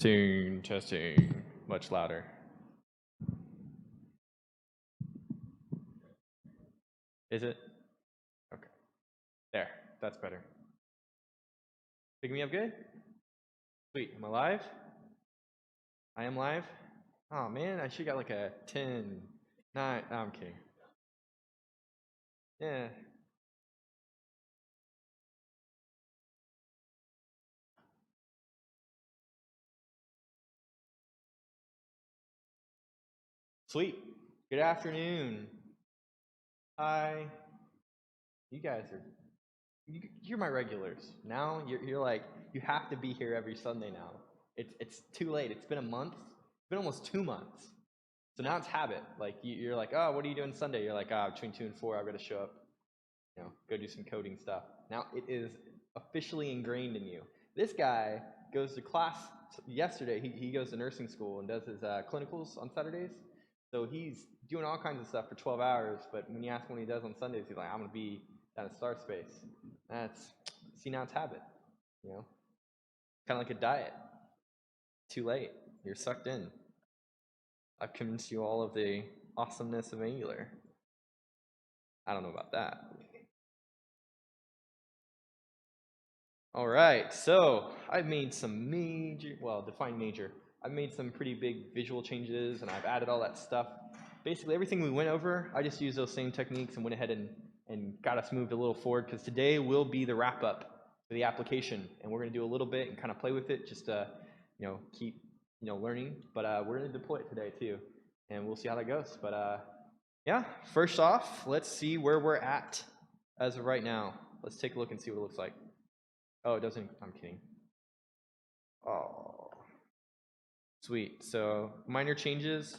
Testing. Much louder. Is it? Okay. There. That's better. Picking me up good? Sweet. Am I live? I am live? Oh man, I should got like a 10, 9. No, I'm kidding. Yeah. Sweet. Good afternoon. Hi. You guys are, you're my regulars. Now you're like, you have to be here every Sunday now. It's too late. It's been a month. It's been almost 2 months. So now it's habit. Like you're like, oh, what are you doing Sunday? You're like, between 2 and 4, I've got to show up. Go do some coding stuff. Now it is officially ingrained in you. This guy goes to class yesterday. He goes to nursing school and does his clinicals on Saturdays. So he's doing all kinds of stuff for 12 hours. But when you ask him what he does on Sundays, he's like, I'm gonna be down at Star Space. Now it's habit. Kind of like a diet. Too late. You're sucked in. I've convinced you all of the awesomeness of Angular. I don't know about that. All right, so I've made some define major. I've made some pretty big visual changes, and I've added all that stuff. Basically, everything we went over, I just used those same techniques and went ahead and got us moved a little forward, because today will be the wrap-up for the application, and we're going to do a little bit and kind of play with it, just to keep learning. But we're going to deploy it today too, and we'll see how that goes. But yeah, first off, let's see where we're at as of right now. Let's take a look and see what it looks like. Oh, it doesn't. I'm kidding. Oh, sweet. So minor changes.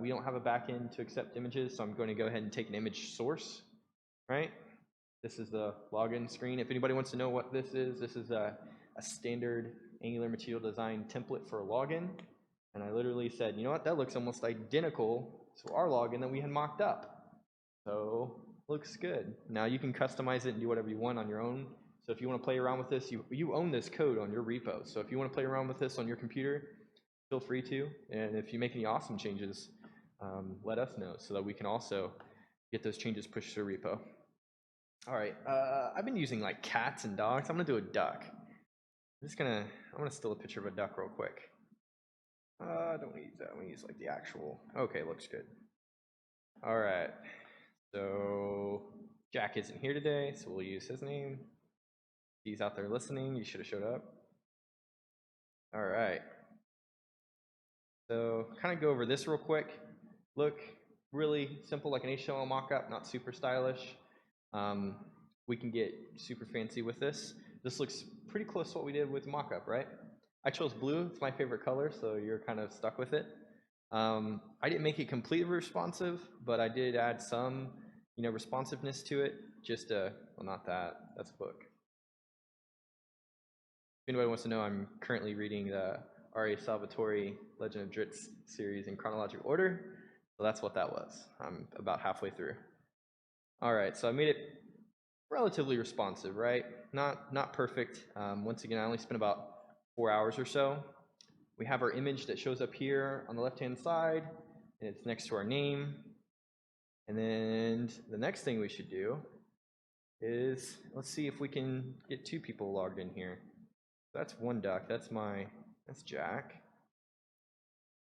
We don't have a backend to accept images, so I'm going to go ahead and take an image source. Right. This is the login screen. If anybody wants to know what this is a standard Angular material design template for a login. And I literally said, you know what? That looks almost identical to our login that we had mocked up. So looks good. Now you can customize it and do whatever you want on your own. So if you want to play around with this, you own this code on your repo. So if you want to play around with this on your computer, feel free to. And if you make any awesome changes, let us know so that we can also get those changes pushed to the repo. All right, I've been using like cats and dogs. I'm gonna do a duck. I'm gonna steal a picture of a duck real quick. I don't want to use that. I'm gonna use like the actual. Okay, looks good. All right, so Jack isn't here today, so we'll use his name. He's out there listening. You should have showed up. All right. So kind of go over this real quick. Look really simple, like an HTML mockup, not super stylish. We can get super fancy with this. This looks pretty close to what we did with mockup, right? I chose blue. It's my favorite color, so you're kind of stuck with it. I didn't make it completely responsive, but I did add some, responsiveness to it. Just well, not that. That's a book. If anybody wants to know, I'm currently reading the R.A. Salvatore Legend of Drizzt series in chronological order. So that's what that was. I'm about halfway through. All right, so I made it relatively responsive, right? Not perfect. Once again, I only spent about 4 hours or so. We have our image that shows up here on the left-hand side, and it's next to our name. And then the next thing we should do is, let's see if we can get 2 people logged in here. That's one duck. That's Jack.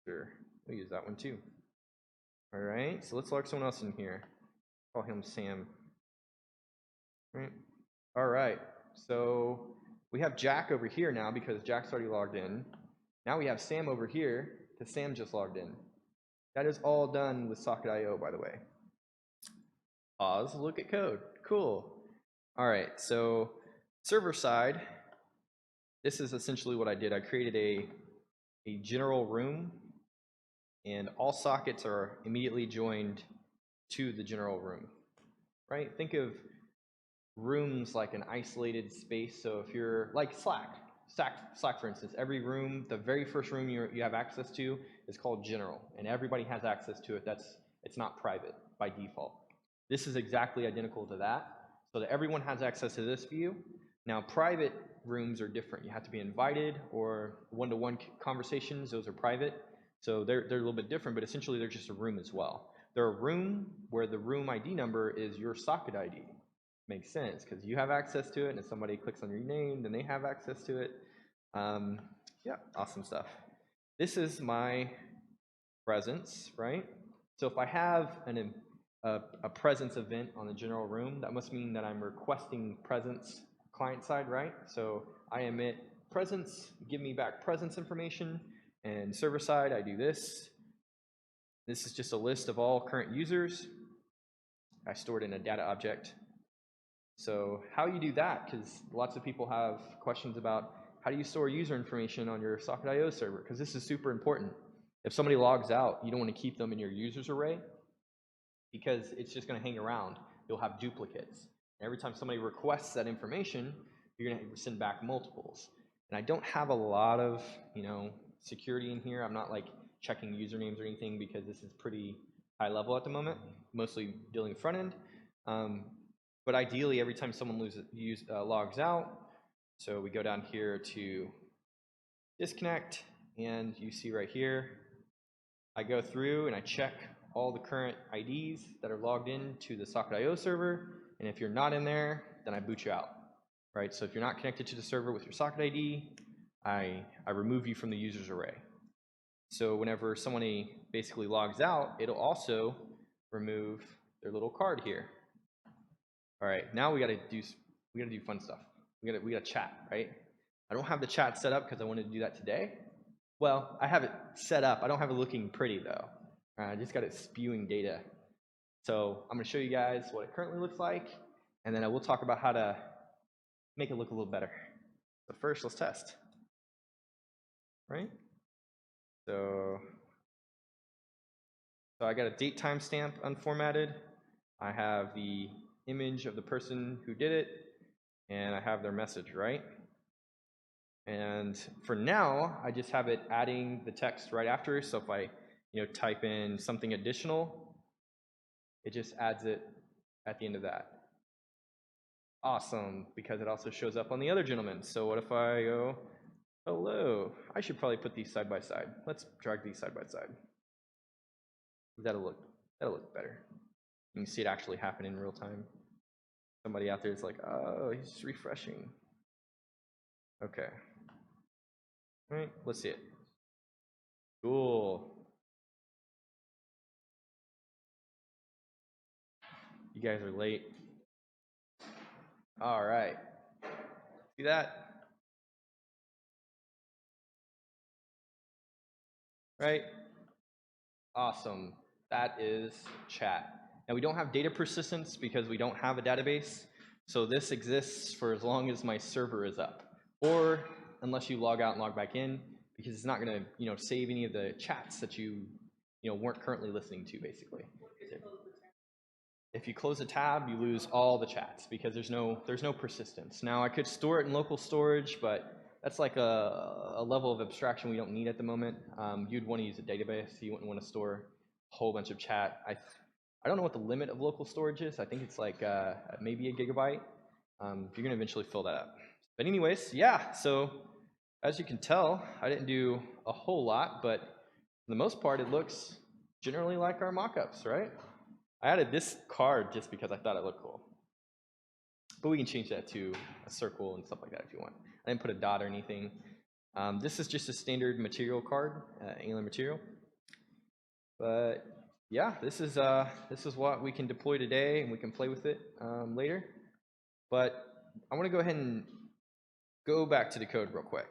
Sure, we'll use that one too. All right, so let's log someone else in here. Call him Sam. All right, so we have Jack over here now because Jack's already logged in. Now we have Sam over here because Sam just logged in. That is all done with Socket.io, by the way. Pause, look at code. Cool. All right, so server side, this is essentially what I did. I created a general room, and all sockets are immediately joined to the general room, right? Think of rooms like an isolated space. So if you're like Slack for instance, every room, the very first room you have access to is called general, and everybody has access to it. It's not private by default. This is exactly identical to that, so that everyone has access to this view. Now private rooms are different. You have to be invited, or one-to-one conversations, those are private. So they're a little bit different, but essentially they're just a room as well. They're a room where the room ID number is your socket ID. Makes sense, because you have access to it, and if somebody clicks on your name, then they have access to it. Yeah, awesome stuff. This is my presence, right? So if I have a presence event on the general room, that must mean that I'm requesting presence client side, right? So I emit presence, give me back presence information, and server side, I do this. This is just a list of all current users. I store it in a data object. So how you do that, because lots of people have questions about how do you store user information on your socket.io server, because this is super important. If somebody logs out, you don't want to keep them in your users array, because it's just going to hang around. You'll have duplicates. And every time somebody requests that information, you're going to send back multiples. And I don't have a lot of, security in here. I'm not like checking usernames or anything, because this is pretty high level at the moment, mostly dealing front end. But ideally, every time someone logs out, so we go down here to disconnect, and you see right here, I go through and I check all the current IDs that are logged in to the socket.io server, and if you're not in there, then I boot you out, right? So if you're not connected to the server with your socket ID, I remove you from the users array. So whenever somebody basically logs out, it'll also remove their little card here. All right, now we gotta do fun stuff. We gotta chat, right? I don't have the chat set up because I wanted to do that today. Well, I have it set up. I don't have it looking pretty though. I just got it spewing data. So I'm gonna show you guys what it currently looks like, and then I will talk about how to make it look a little better. But first, let's test. Right? So I got a date timestamp unformatted. I have the image of the person who did it, and I have their message, right? And for now, I just have it adding the text right after. So if I type in something additional, it just adds it at the end of that. Awesome, because it also shows up on the other gentleman. So what if I go, hello? I should probably put these side by side. Let's drag these side by side. That'll look better. You can see it actually happen in real time. Somebody out there is like, oh, he's just refreshing. Okay. All right, let's see it. Cool. You guys are late. All right. See that? Right? Awesome. That is chat. Now we don't have data persistence because we don't have a database. So this exists for as long as my server is up, or unless you log out and log back in, because it's not going to save any of the chats that you weren't currently listening to, basically. If you close a tab, you lose all the chats because there's no persistence. Now I could store it in local storage, but that's like a level of abstraction we don't need at the moment. You'd want to use a database. So you wouldn't want to store a whole bunch of chat. I don't know what the limit of local storage is. I think it's like maybe a gigabyte. You're going to eventually fill that up. But anyways, yeah, so as you can tell, I didn't do a whole lot, but for the most part, it looks generally like our mockups, right? I added this card just because I thought it looked cool. But we can change that to a circle and stuff like that if you want. I didn't put a dot or anything. This is just a standard material card, Angular material. But yeah, this is what we can deploy today, and we can play with it later. But I want to go ahead and go back to the code real quick.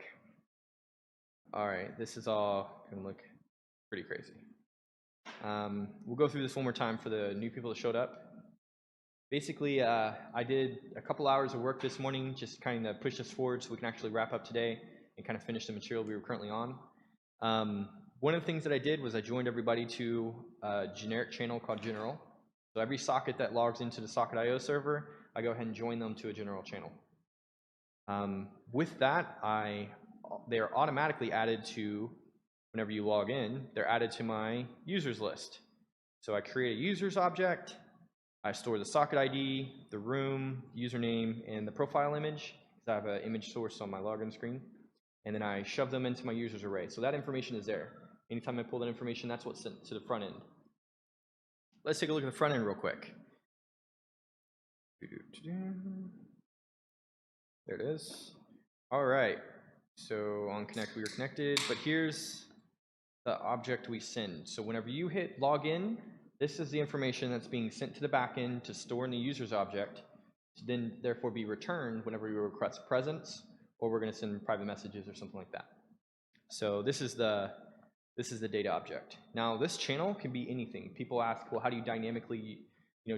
All right, this is all going to look pretty crazy. We'll go through this one more time for the new people that showed up. Basically, I did a couple hours of work this morning, just kind of push us forward so we can actually wrap up today and kind of finish the material we were currently on. One of the things that I did was I joined everybody to a generic channel called General. So every socket that logs into the socket.io server, I go ahead and join them to a general channel. With that, they are automatically added to, whenever you log in, they're added to my users list. So I create a users object, I store the socket ID, the room, username, and the profile image. because I have an image source on my login screen, and then I shove them into my users array. So that information is there. Anytime I pull that information, that's what's sent to the front end. Let's take a look at the front end real quick. There it is. All right. So on connect, we were connected, but here's the object we send. So whenever you hit login, this is the information that's being sent to the backend to store in the user's object, to then therefore be returned whenever we request presence, or we're going to send private messages or something like that. So this is the data object. Now this channel can be anything. People ask, well, how do you dynamically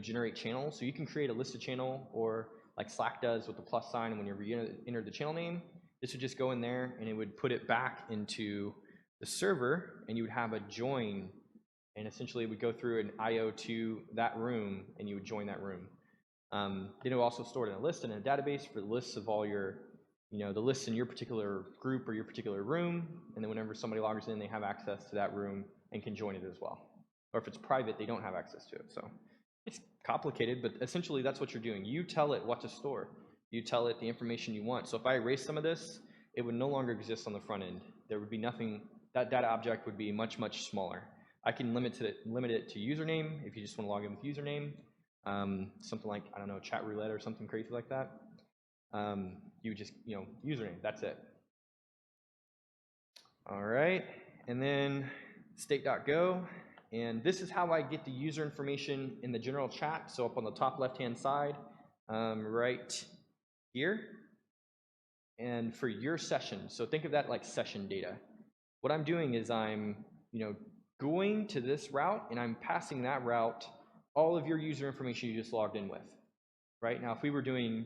generate channels? So you can create a listed channel, or like Slack does with the plus sign, and whenever you enter the channel name, this would just go in there and it would put it back into the server, and you would have a join, and essentially it would go through an IO to that room, and you would join that room. Then it will also store it in a list and in a database for the lists of all your, the lists in your particular group or your particular room, and then whenever somebody logs in, they have access to that room and can join it as well. Or if it's private, they don't have access to it. So it's complicated, but essentially that's what you're doing. You tell it what to store. You tell it the information you want. So if I erase some of this, it would no longer exist on the front end. There would be nothing. That data object would be much, much smaller. I can limit it to username if you just want to log in with username. Something like, I don't know, chat roulette or something crazy like that. You would just, username, that's it. All right, and then state.go, and this is how I get the user information in the general chat. So up on the top left-hand side, right here, and for your session. So think of that like session data. What I'm doing is I'm, going to this route, and I'm passing that route all of your user information you just logged in with. Right now, if we were doing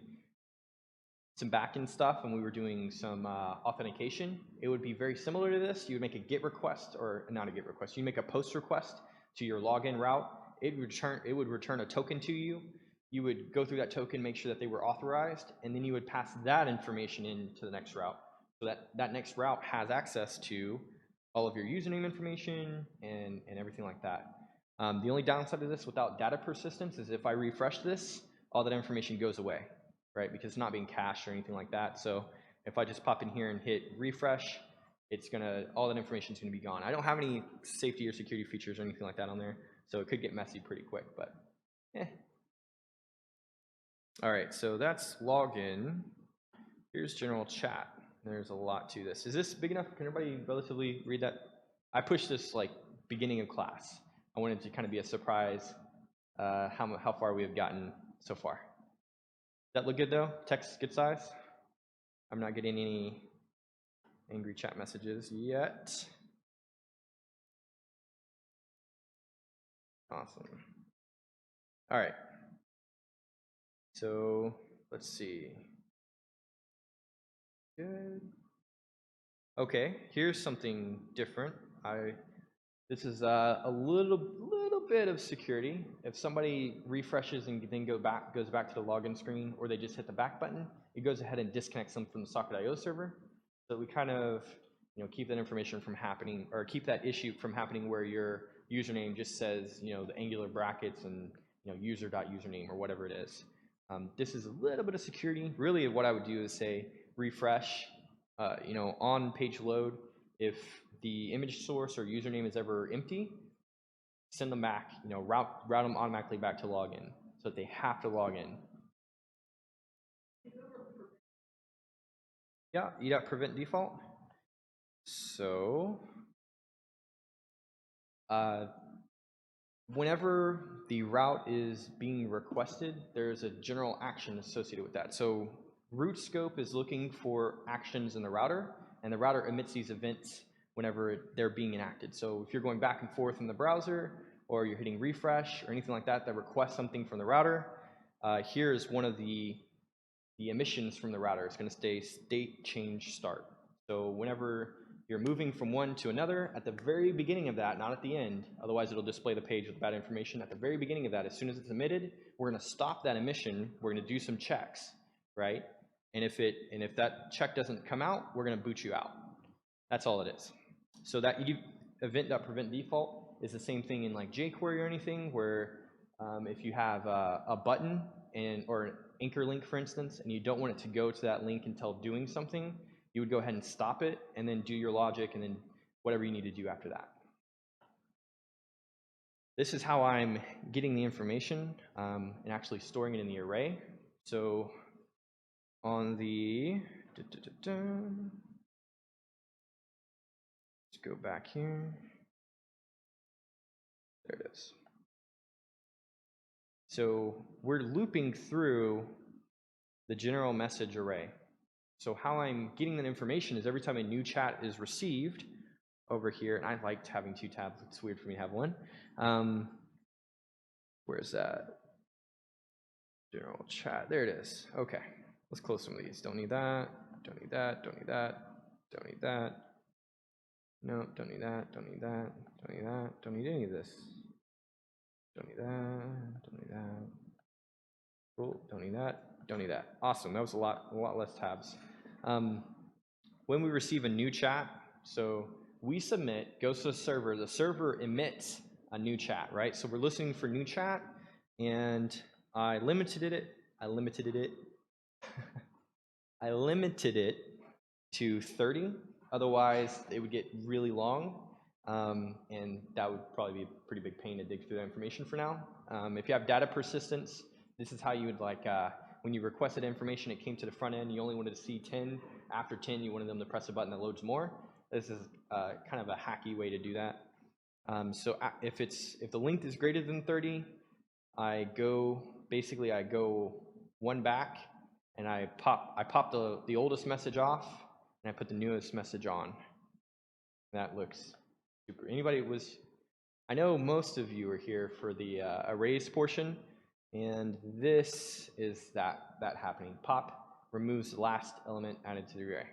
some backend stuff and we were doing some authentication, it would be very similar to this. You would make a GET request, or not a GET request. You make a POST request to your login route. It would return a token to you. You would go through that token, make sure that they were authorized, and then you would pass that information into the next route. So that next route has access to all of your username information and everything like that. The only downside of this without data persistence is if I refresh this, all that information goes away, right? Because it's not being cached or anything like that. So if I just pop in here and hit refresh, all that information is gonna be gone. I don't have any safety or security features or anything like that on there, so it could get messy pretty quick, but All right, so that's login. Here's general chat. There's a lot to this. Is this big enough? Can everybody relatively read that? I pushed this like beginning of class. I wanted to kind of be a surprise how far we have gotten so far. Does that look good though? Text good size? I'm not getting any angry chat messages yet. Awesome. All right. So let's see. Good. Okay, here's something different. This is a little bit of security. If somebody refreshes and then goes back to the login screen, or they just hit the back button, it goes ahead and disconnects them from the Socket.io server. So we kind of keep that information from happening, or keep that issue from happening where your username just says the angular brackets and user.username or whatever it is. This is a little bit of security. Really, what I would do is say refresh. On page load, if the image source or username is ever empty, send them back, route them automatically back to login so that they have to log in. Yeah, prevent default. So whenever the route is being requested, there's a general action associated with that. So root scope is looking for actions in the router, and the router emits these events whenever they're being enacted. So if you're going back and forth in the browser, or you're hitting refresh or anything like that that requests something from the router, here's one of the emissions from the router. It's going to say state change start. So whenever you're moving from one to another, at the very beginning of that, not at the end, otherwise it'll display the page with bad information. At the very beginning of that, as soon as it's emitted, we're going to stop that emission. We're going to do some checks, right? And if that check doesn't come out, we're going to boot you out. That's all it is. So that event.prevent default is the same thing in like jQuery or anything, where if you have a button or anchor link, for instance, and you don't want it to go to that link until doing something, you would go ahead and stop it and then do your logic and then whatever you need to do after that. This is how I'm getting the information and actually storing it in the array. So on the, let's go back here. There it is. So we're looping through the general message array. So how I'm getting that information is every time a new chat is received over here, and I liked having 2 tabs. It's weird for me to have one. Where's that? General chat. There it is. Okay. Let's close some of these. Don't need that. Don't need that. Don't need that. Don't need that. No, don't need that. Don't need that. Don't need that. Don't need any of this. Don't need that. Don't need that. Cool. Don't need that. Don't need that. Awesome. That was a lot less tabs. When we receive a new chat, so we submit, goes to the server emits a new chat, right? So we're listening for new chat, and I limited it I limited it to 30, otherwise it would get really long, and that would probably be a pretty big pain to dig through that information for now. If you have data persistence, this is how you would like, when you requested information, it came to the front end, you only wanted to see 10. After 10, you wanted them to press a button that loads more. This is kind of a hacky way to do that. So if the length is greater than 30, I go one back, and I pop the oldest message off, and I put the newest message on. That looks super. I know most of you are here for the arrays portion, and this is that happening. Pop removes the last element added to the array.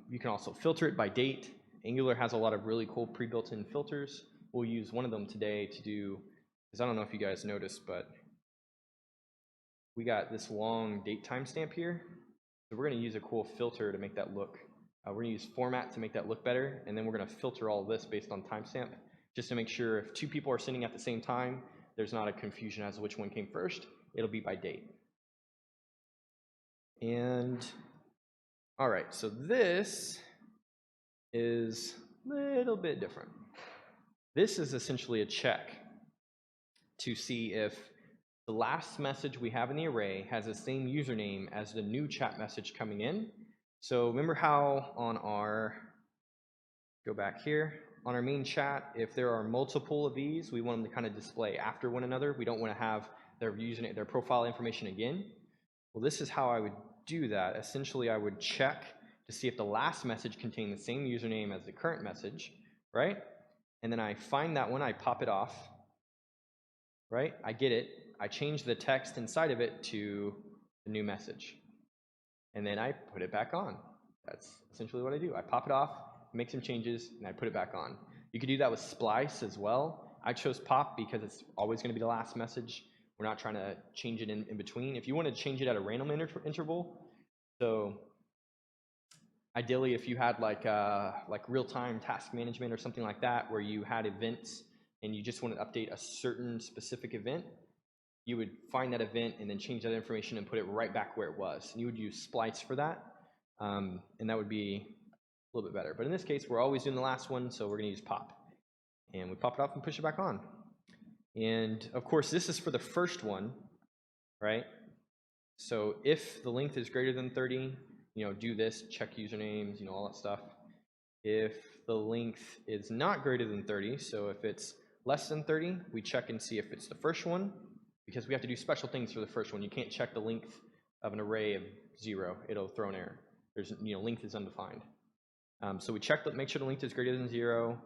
You can also filter it by date. Angular has a lot of really cool pre-built-in filters. We'll use one of them today to do, because I don't know if you guys noticed, but we got this long date timestamp here. So we're going to use a cool filter to make that look. We're going to use format to make that look better, and then we're going to filter all this based on timestamp, just to make sure if 2 people are sending at the same time, there's not a confusion as to which one came first. It'll be by date. And all right, so this is a little bit different. This is essentially a check to see if the last message we have in the array has the same username as the new chat message coming in. So remember how on our, go back here, on our main chat, if there are multiple of these, we want them to kind of display after one another. We don't want to have their username, their profile information again. Well, this is how I would do that. Essentially, I would check to see if the last message contained the same username as the current message, right? And then I find that one, I pop it off, right? I get it. I change the text inside of it to the new message. And then I put it back on. That's essentially what I do. I pop it off, make some changes, and I put it back on. You could do that with splice as well. I chose pop because it's always going to be the last message. We're not trying to change it in between. If you want to change it at a random interval, so ideally if you had like real-time task management or something like that, where you had events and you just want to update a certain specific event, you would find that event and then change that information and put it right back where it was. And you would use splice for that, and that would be a little bit better. But in this case, we're always doing the last one, so we're going to use pop. And we pop it off and push it back on. And of course, this is for the first one, right? So if the length is greater than 30, do this, check usernames, all that stuff. If the length is not greater than 30, so if it's less than 30, we check and see if it's the first one, because we have to do special things for the first one. You can't check the length of an array of 0. It'll throw an error. Length is undefined. So we check, make sure the length is greater than 0.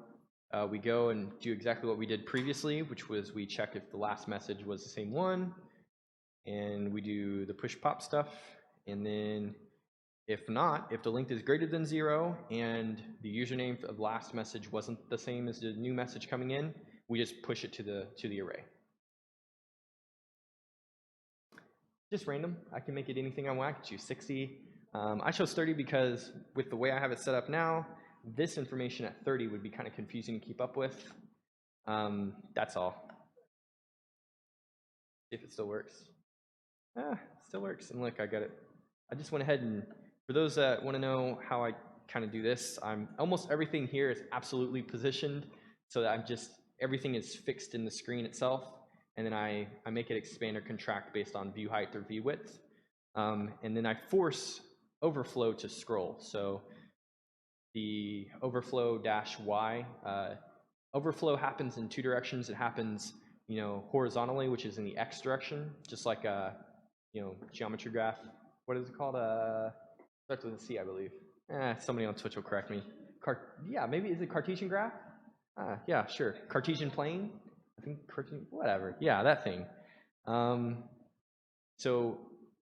We go and do exactly what we did previously, which was we check if the last message was the same one, and we do the push pop stuff. And then if not, if the length is greater than 0 and the username of the last message wasn't the same as the new message coming in, we just push it to the array. Just random. I can make it anything I want. I could choose 60. I chose 30 because with the way I have it set up now, this information at 30 would be kind of confusing to keep up with. That's all. If it still works. Still works. And look, I got it. I just went ahead and, for those that want to know how I kind of do this, almost everything here is absolutely positioned so that everything is fixed in the screen itself, and then I make it expand or contract based on view height or view width, and then I force overflow to scroll. So the overflow -y, overflow happens in two directions. It happens, horizontally, which is in the X direction, just like a, geometry graph. What is it called? Starts with a C, I believe. Somebody on Twitch will correct me. Yeah, maybe, is it Cartesian graph? Yeah, sure. Cartesian plane? I think whatever. Yeah, that thing. So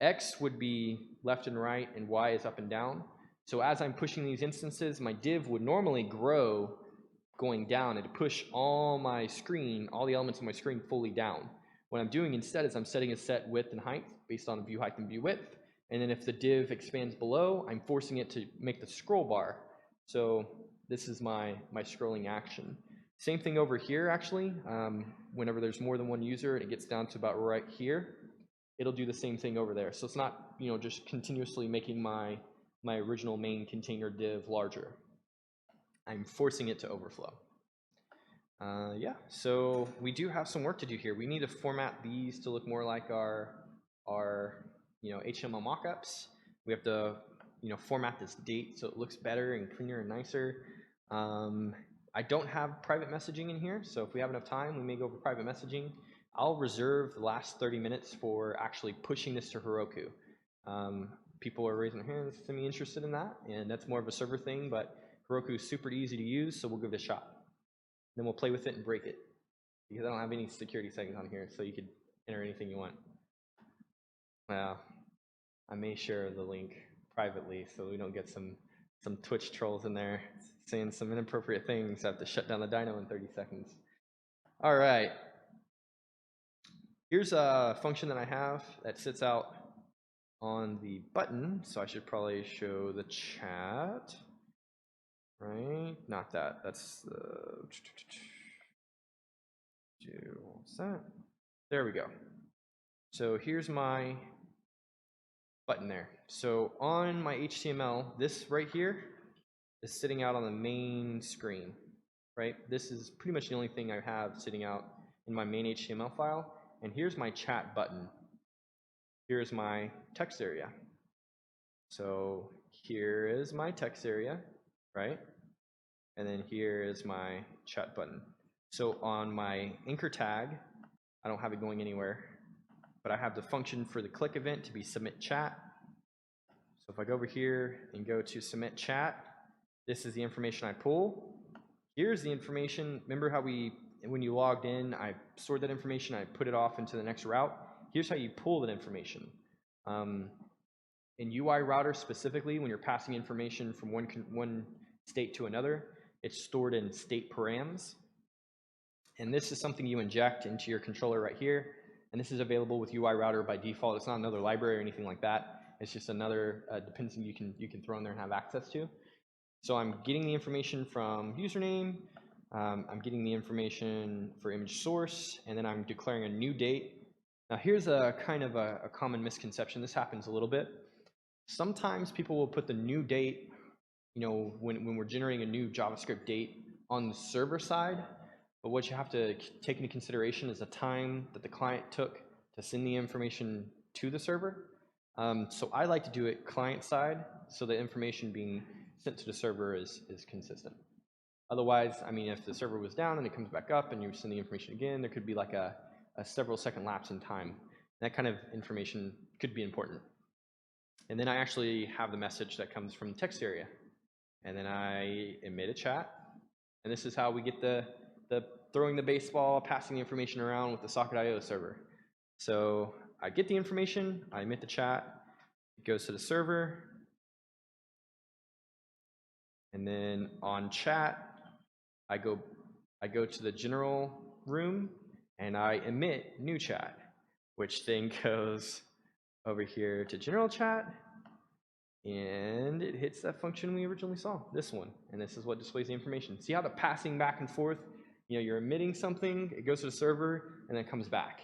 X would be left and right, and Y is up and down. So as I'm pushing these instances, my div would normally grow going down and push all the elements of my screen fully down. What I'm doing instead is I'm setting a set width and height based on view height and view width. And then if the div expands below, I'm forcing it to make the scroll bar. So this is my scrolling action. Same thing over here, actually. Whenever there's more than one user and it gets down to about right here, it'll do the same thing over there. So it's not, just continuously making my original main container div larger. I'm forcing it to overflow. Yeah, so we do have some work to do here. We need to format these to look more like our HTML mockups. We have to format this date so it looks better and cleaner and nicer. I don't have private messaging in here, so if we have enough time, we may go over private messaging. I'll reserve the last 30 minutes for actually pushing this to Heroku. People are raising their hands to be interested in that, and that's more of a server thing, but Heroku is super easy to use, so we'll give it a shot. Then we'll play with it and break it, because I don't have any security settings on here, so you could enter anything you want. Well, I may share the link privately so we don't get some Twitch trolls in there saying some inappropriate things. I have to shut down the dyno in 30 seconds. All right. Here's a function that I have that sits out on the button, so I should probably show the chat. Right? Not that. That's the. What's that? There we go. So here's my button there. So on my HTML, this right here is sitting out on the main screen, right? This is pretty much the only thing I have sitting out in my main HTML file. And here's my chat button. Here's my text area. So here is my text area, right? And then here is my chat button. So on my anchor tag, I don't have it going anywhere, but I have the function for the click event to be submit chat. So if I go over here and go to submit chat, this is the information I pull. Here's the information. Remember how when you logged in, I stored that information, I put it off into the next route. Here's how you pull that information. In UI router specifically, when you're passing information from one state to another, it's stored in state params. And this is something you inject into your controller right here. And this is available with UI router by default. It's not another library or anything like that. It's just another dependency you can throw in there and have access to. So I'm getting the information from username. I'm getting the information for image source, and then I'm declaring a new date. Now here's a kind of a common misconception. This happens a little bit. Sometimes people will put the new date, when we're generating a new JavaScript date on the server side, but what you have to take into consideration is the time that the client took to send the information to the server. So I like to do it client side, so the information being sent to the server is consistent. Otherwise, if the server was down and it comes back up and you send the information again, there could be like a several second lapse in time. That kind of information could be important. And then I actually have the message that comes from the text area. And then I emit a chat. And this is how we get the throwing the baseball, passing the information around with the Socket.io server. So I get the information, I emit the chat, it goes to the server, and then on chat, I go to the general room and I emit new chat, which then goes over here to general chat, and it hits that function we originally saw, this one, and this is what displays the information. See how the passing back and forth, you're emitting something, it goes to the server, and then it comes back.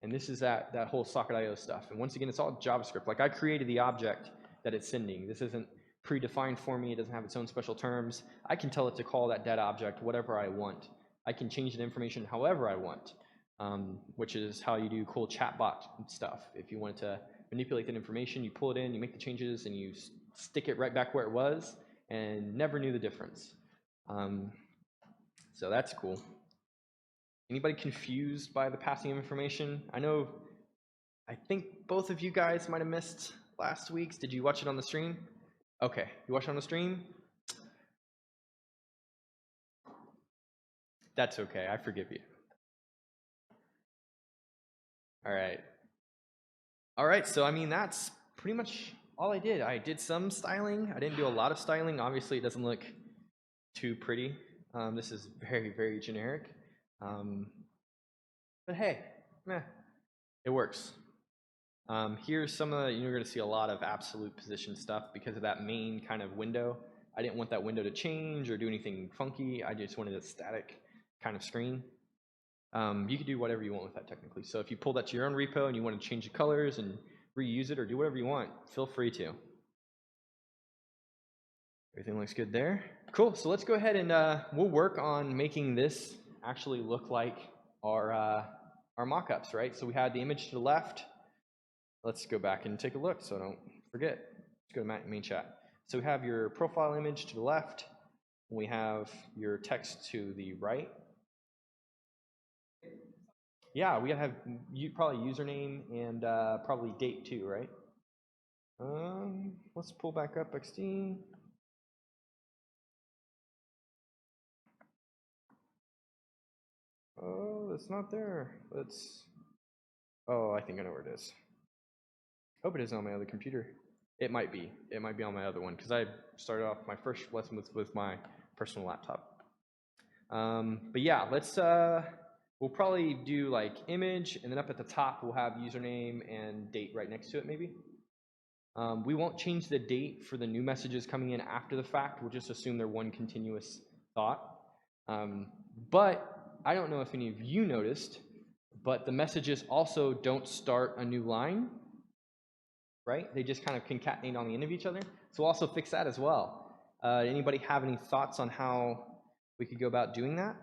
And this is that whole socket.io stuff. And once again, it's all JavaScript. Like I created the object that it's sending. This isn't predefined for me. It doesn't have its own special terms. I can tell it to call that data object whatever I want. I can change the information however I want, which is how you do cool chatbot stuff. If you wanted to manipulate that information, you pull it in, you make the changes, and you stick it right back where it was, and never knew the difference. So that's cool. Anybody confused by the passing of information? I think both of you guys might have missed last week's. Did you watch it on the stream? Okay, you watched it on the stream? That's okay, I forgive you. All right, so I mean, that's pretty much all I did. I did some styling. I didn't do a lot of styling. Obviously, it doesn't look too pretty. This is very, very generic. But hey, it works. Here's some of the, you're going to see a lot of absolute position stuff because of that main kind of window. I didn't want that window to change or do anything funky. I just wanted a static kind of screen. You can do whatever you want with that technically. So if you pull that to your own repo and you want to change the colors and reuse it or do whatever you want, feel free to. Everything looks good there. Cool, so let's go ahead and we'll work on making this actually look like our mockups, right? So we had the image to the left. Let's go back and take a look so I don't forget. Let's go to main chat. So we have your profile image to the left. We have your text to the right. Yeah, we gotta have probably username and probably date too, right? Let's pull back up XD. Oh, it's not there. Oh, I think I know where it is. Hope it isn't on my other computer. It might be. It might be on my other one because I started off my first lesson with my personal laptop. But yeah, we'll probably do like image, and then up at the top we'll have username and date right next to it maybe. We won't change the date for the new messages coming in after the fact. We'll just assume they're one continuous thought. But I don't know if any of you noticed, but the messages also don't start a new line, right? They just kind of concatenate on the end of each other. So we'll also fix that as well. Anybody have any thoughts on how we could go about doing that?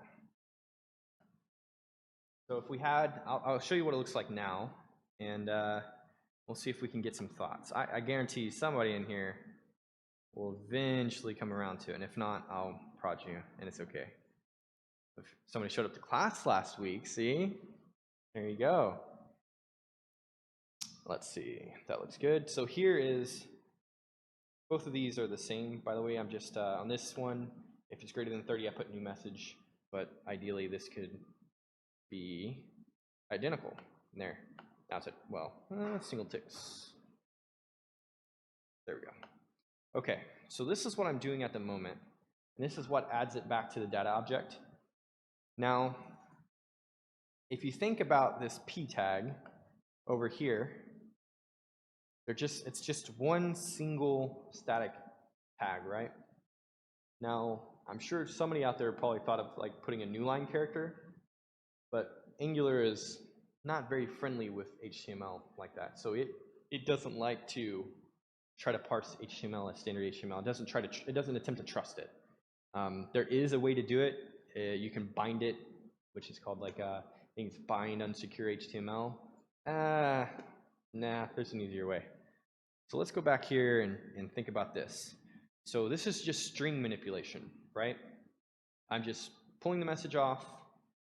So if we had, I'll show you what it looks like now, and we'll see if we can get some thoughts. I guarantee somebody in here will eventually come around to it, and if not, I'll prod you, and it's okay. If somebody showed up to class last week, see? There you go. Let's see, that looks good. So here is, both of these are the same, by the way. I'm just, on this one, if it's greater than 30, I put new message, but ideally this could be identical. There, that's it. Well, single ticks. There we go. Okay, so this is what I'm doing at the moment. And this is what adds it back to the data object. Now, if you think about this p tag over here, it's just one single static tag, right? Now, I'm sure somebody out there probably thought of like putting a new line character, but Angular is not very friendly with HTML like that. So it doesn't like to try to parse HTML as standard HTML. It doesn't attempt to trust it. There is a way to do it. You can bind it, which is called like I think it's bind unsecure HTML. Nah, there's an easier way. So let's go back here and think about this. So this is just string manipulation, right? I'm just pulling the message off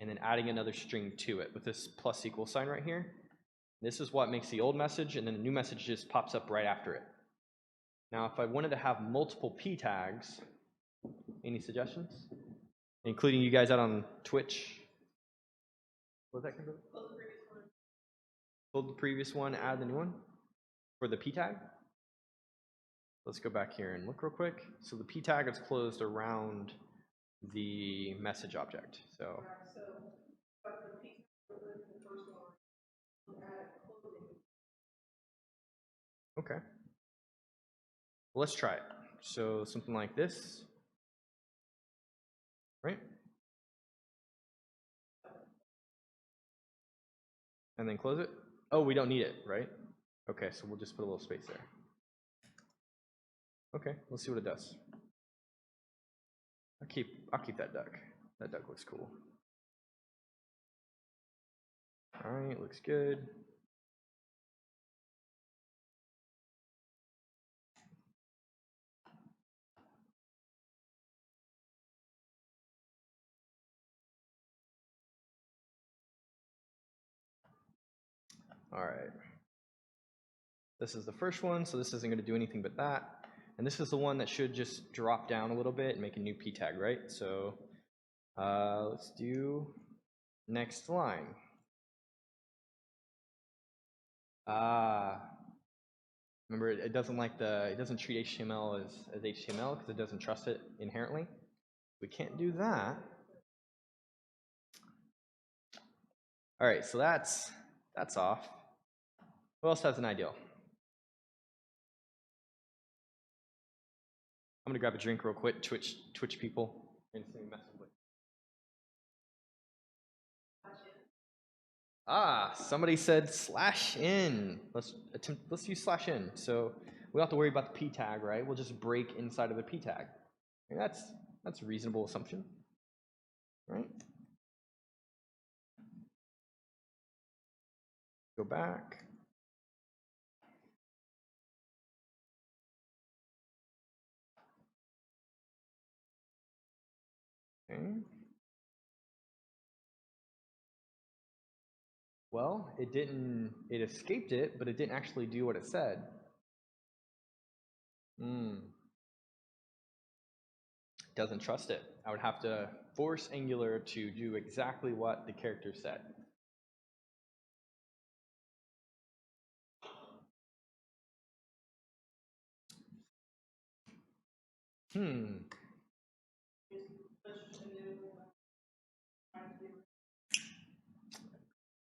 and then adding another string to it with this plus equal sign right here. This is what makes the old message, and then the new message just pops up right after it. Now, if I wanted to have multiple p tags, any suggestions? Including you guys out on Twitch. What was that? Pull the previous one, add the new one for the p tag. Let's go back here and look real quick. So the p tag is closed around the message object. So. Okay. Well, let's try it. So something like this, right? and then close it. Oh, we don't need it, right? Okay, so we'll just put a little space there. Okay, let's see what it does. I'll keep that duck. That duck looks cool. All right, looks good. All right. This is the first one, so this isn't going to do anything but that. And this is the one that should just drop down a little bit and make a new p tag, right? So let's do next line. Remember, it doesn't treat HTML as HTML because it doesn't trust it inherently. We can't do that. All right, so that's off. Who else has an ideal? I'm gonna grab a drink real quick. Twitch people. Somebody said /in. Let's use /in. So we don't have to worry about the p tag, right? We'll just break inside of the p tag. And that's a reasonable assumption, right? Go back. Okay. Well, it escaped it, but it didn't actually do what it said. Doesn't trust it. I would have to force Angular to do exactly what the character said.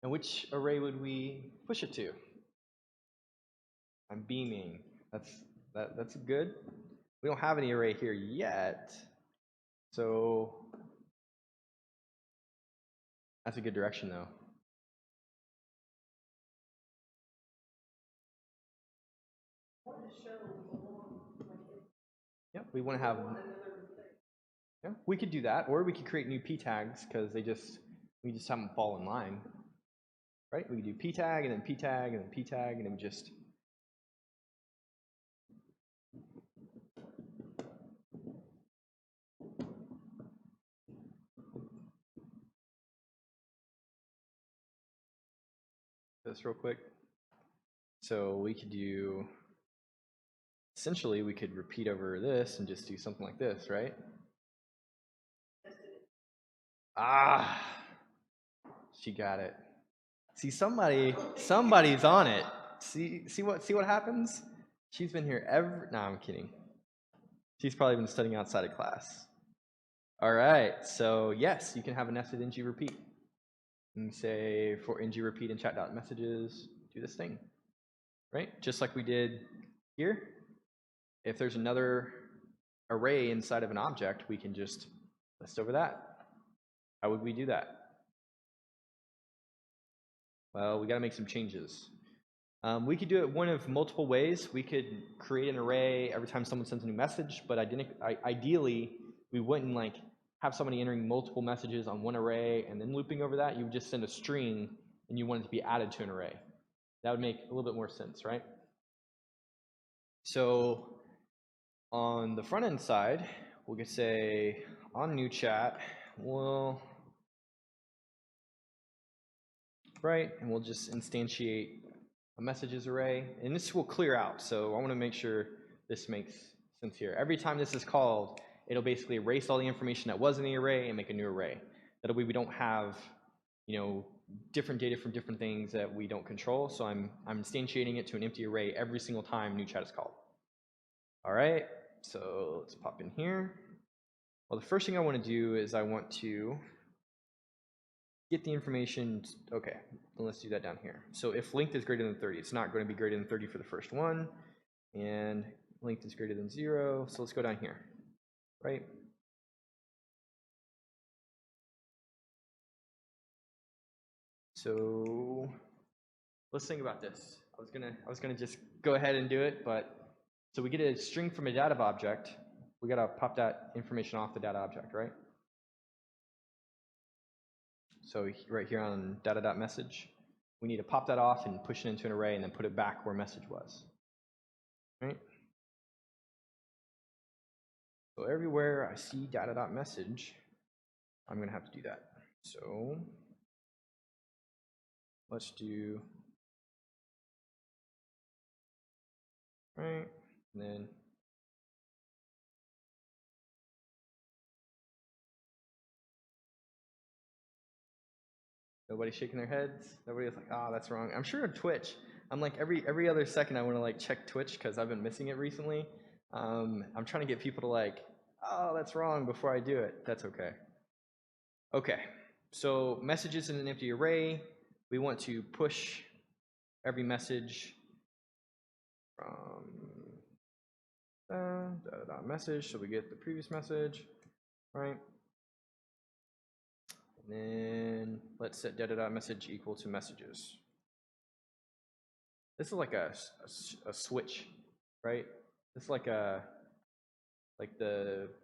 And which array would we push it to? I'm beaming. That's good. We don't have any array here yet, so that's a good direction though. Yeah, we want to have. Yeah, we could do that, or we could create new p tags because we just haven't fallen in line, right? We could do p tag and then p tag and then p tag and then just. This real quick. So we could do. Essentially, we could repeat over this and just do something like this, right? She got it. See, somebody's on it. See what happens? She's been here no, I'm kidding. She's probably been studying outside of class. All right, so yes, you can have a nested ng repeat. You can say for ng repeat in chat.messages, do this thing, right? Just like we did here. If there's another array inside of an object, we can just list over that. How would we do that? Well, we got to make some changes. We could do it one of multiple ways. We could create an array every time someone sends a new message, but ideally, we wouldn't like have somebody entering multiple messages on one array and then looping over that. You would just send a string and you want it to be added to an array. That would make a little bit more sense, right? So on the front end side, we could say on new chat, right, and we'll just instantiate a messages array, and this will clear out. So I want to make sure this makes sense here. Every time this is called, it'll basically erase all the information that was in the array and make a new array. That way we don't have, different data from different things that we don't control. So I'm instantiating it to an empty array every single time new chat is called. All right, so let's pop in here. Well, the first thing I want to do is I want to get the information. Okay, let's do that down here. So if length is greater than 30, it's not going to be greater than 30 for the first one, and length is greater than 0. So let's go down here, right? So let's think about this. I was gonna just go ahead and do it, but so we get a string from a data object. We gotta pop that information off the data object, right? So right here on data.message, we need to pop that off and push it into an array and then put it back where message was, right? So everywhere I see data.message, I'm gonna have to do that. So let's do, right, and then nobody's shaking their heads. Nobody's like, oh, that's wrong. I'm sure on Twitch, I'm like every other second I want to like check Twitch because I've been missing it recently. I'm trying to get people to like, oh, that's wrong before I do it. That's okay. Okay, so messages in an empty array. We want to push every message from message, so we get the previous message, right? And then let's set data.message equal to messages. This is like a switch, right? This is like the,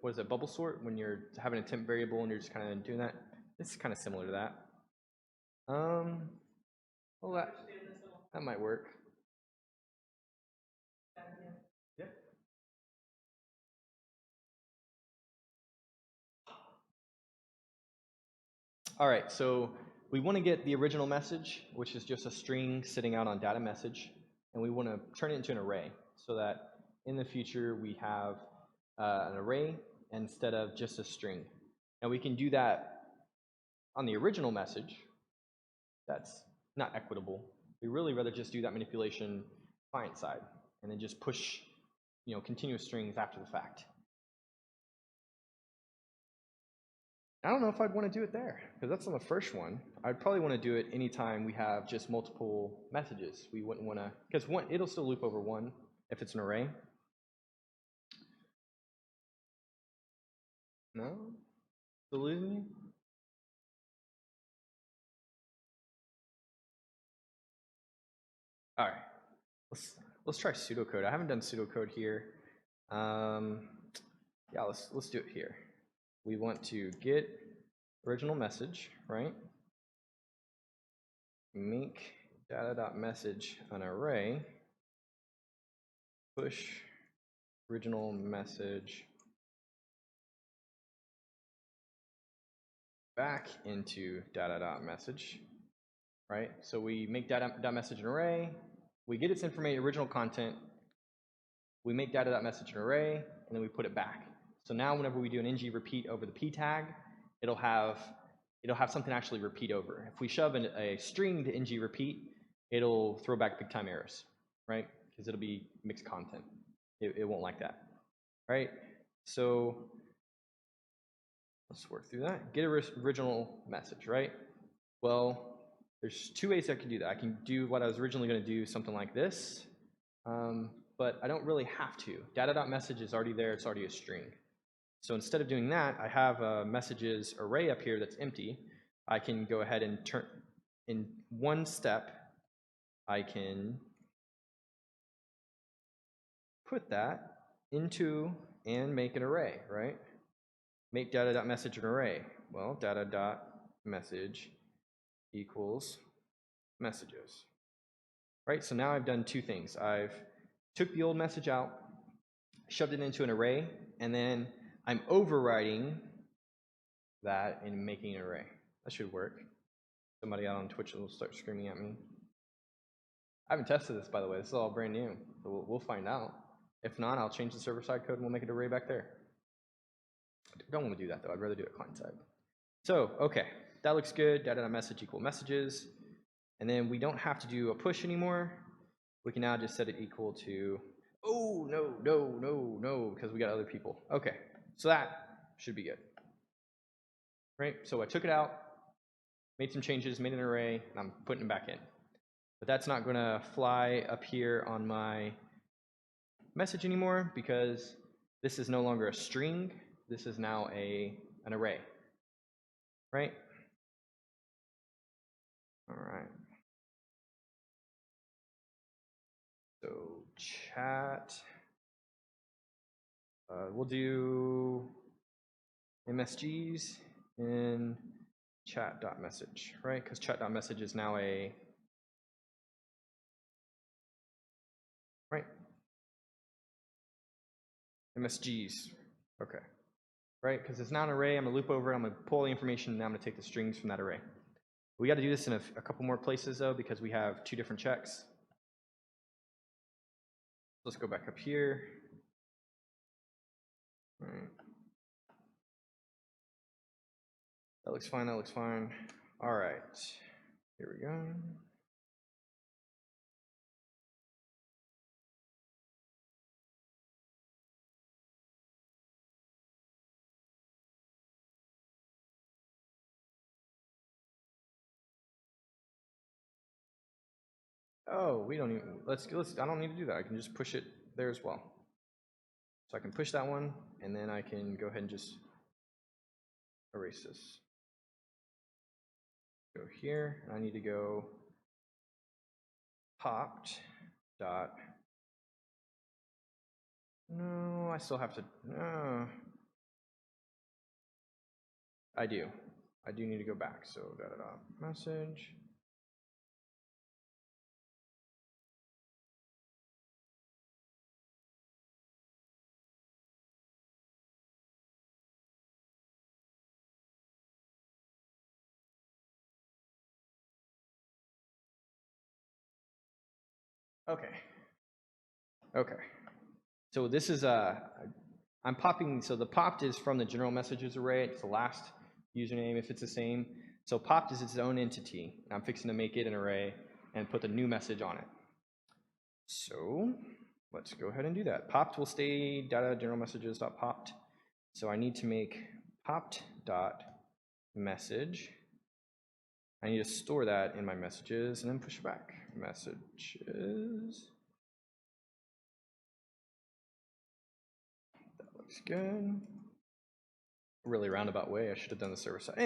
what is it, bubble sort, when you're having a temp variable and you're just kind of doing that. This is kind of similar to that. Well, that might work. Yeah. All right, so we want to get the original message, which is just a string sitting out on data message, and we want to turn it into an array so that in the future we have an array instead of just a string. And we can do that on the original message. That's not equitable. We really rather just do that manipulation client side and then just push, continuous strings after the fact. I don't know if I'd want to do it there because that's on the first one. I'd probably want to do it anytime we have just multiple messages. We wouldn't want to, because it'll still loop over one if it's an array. No? Still losing you? All right. Let's try pseudocode. I haven't done pseudocode here. Yeah, let's do it here. We want to get original message, right? Make data.message an array, push original message back into data.message, right? So we make data.message an array, we get its information, original content, we make data.message an array, and then we put it back. So now whenever we do an ng repeat over the p tag, it'll have something actually repeat over. If we shove a string to ng repeat, it'll throw back big time errors, right? Because it'll be mixed content. It won't like that, right? So let's work through that. Get original message, right? Well, there's two ways I can do that. I can do what I was originally going to do, something like this, but I don't really have to. Data.message is already there. It's already a string. So instead of doing that, I have a messages array up here that's empty. I can go ahead and turn, in one step, I can put that into and make an array, right? Make data.message an array. Well, data.message equals messages, right? So now I've done two things. I've took the old message out, shoved it into an array, and then I'm overriding that and making an array. That should work. Somebody out on Twitch will start screaming at me. I haven't tested this, by the way. This is all brand new, so we'll find out. If not, I'll change the server-side code and we'll make an array back there. I don't want to do that, though. I'd rather do it client-side. So, okay, that looks good. Data.message equal messages. And then we don't have to do a push anymore. We can now just set it equal to, oh, no, because we got other people. Okay, so that should be good. Right, so I took it out, made some changes, made an array, and I'm putting it back in. But that's not going to fly up here on my message anymore because this is no longer a string. This is now an array, right? All right. chat. We'll do MSGs in chat.message, right? Because chat.message is now a, right? MSGs, okay. Right, because it's now an array, I'm gonna loop over it, I'm gonna pull the information, and now I'm gonna take the strings from that array. We gotta do this in a couple more places though, because we have 2 different checks. Let's go back up here. All right. That looks fine, that looks fine. All right, here we go. Oh, we don't even, let's, I don't need to do that. I can just push it there as well. So I can push that one, and then I can go ahead and just erase this. Go here, and I need to go popped dot, no, I still have to, no. I do need to go back, so message. Okay. Okay. So this is I'm popping, so the popped is from the general messages array. It's the last username if it's the same. So popped is its own entity. I'm fixing to make it an array and put the new message on it. So let's go ahead and do that. Popped will stay data general messages dot popped. So I need to make popped dot message. I need to store that in my messages and then push it back. Messages. That looks good. Really roundabout way. I should have done the server side.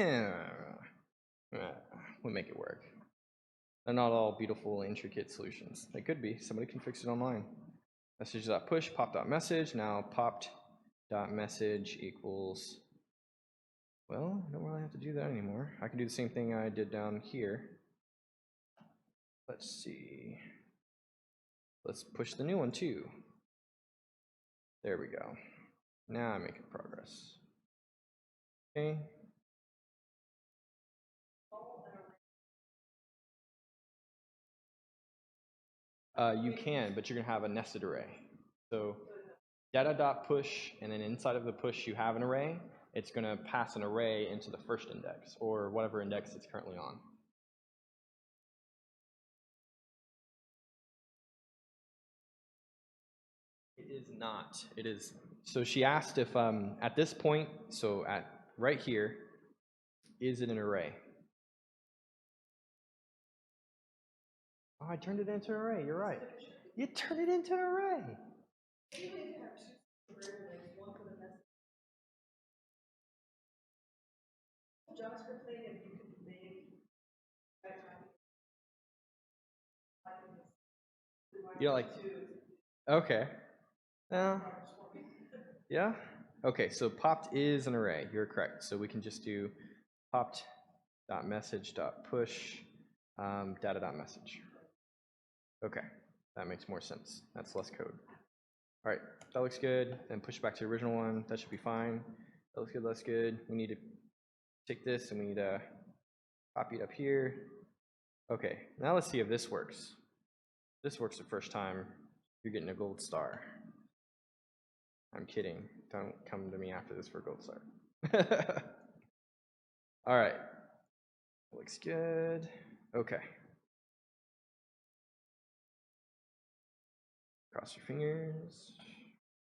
We'll make it work. They're not all beautiful, intricate solutions. They could be. Somebody can fix it online. Message.push, pop.message. Now popped.message equals, well, I don't really have to do that anymore. I can do the same thing I did down here. Let's see. Let's push the new one too. There we go. Now I'm making progress. Okay. You can, but you're gonna have a nested array. So data.push, and then inside of the push you have an array. It's gonna pass an array into the first index, or whatever index it's currently on. It is not. It is. So she asked if at this point, so at right here, is it an array? Oh, I turned it into an array. You're right. You turned it into an array. You know, like, okay. Yeah. Okay, so popped is an array. You're correct. So we can just do popped.message.push data.message. Okay, that makes more sense. That's less code. All right, that looks good. Then push back to the original one. That should be fine. That looks good. That's good. We need to take this and we need to copy it up here. Okay, now let's see if this works. If this works the first time, you're getting a gold star. I'm kidding. Don't come to me after this for a gold star. All right. Looks good. Okay. Cross your fingers.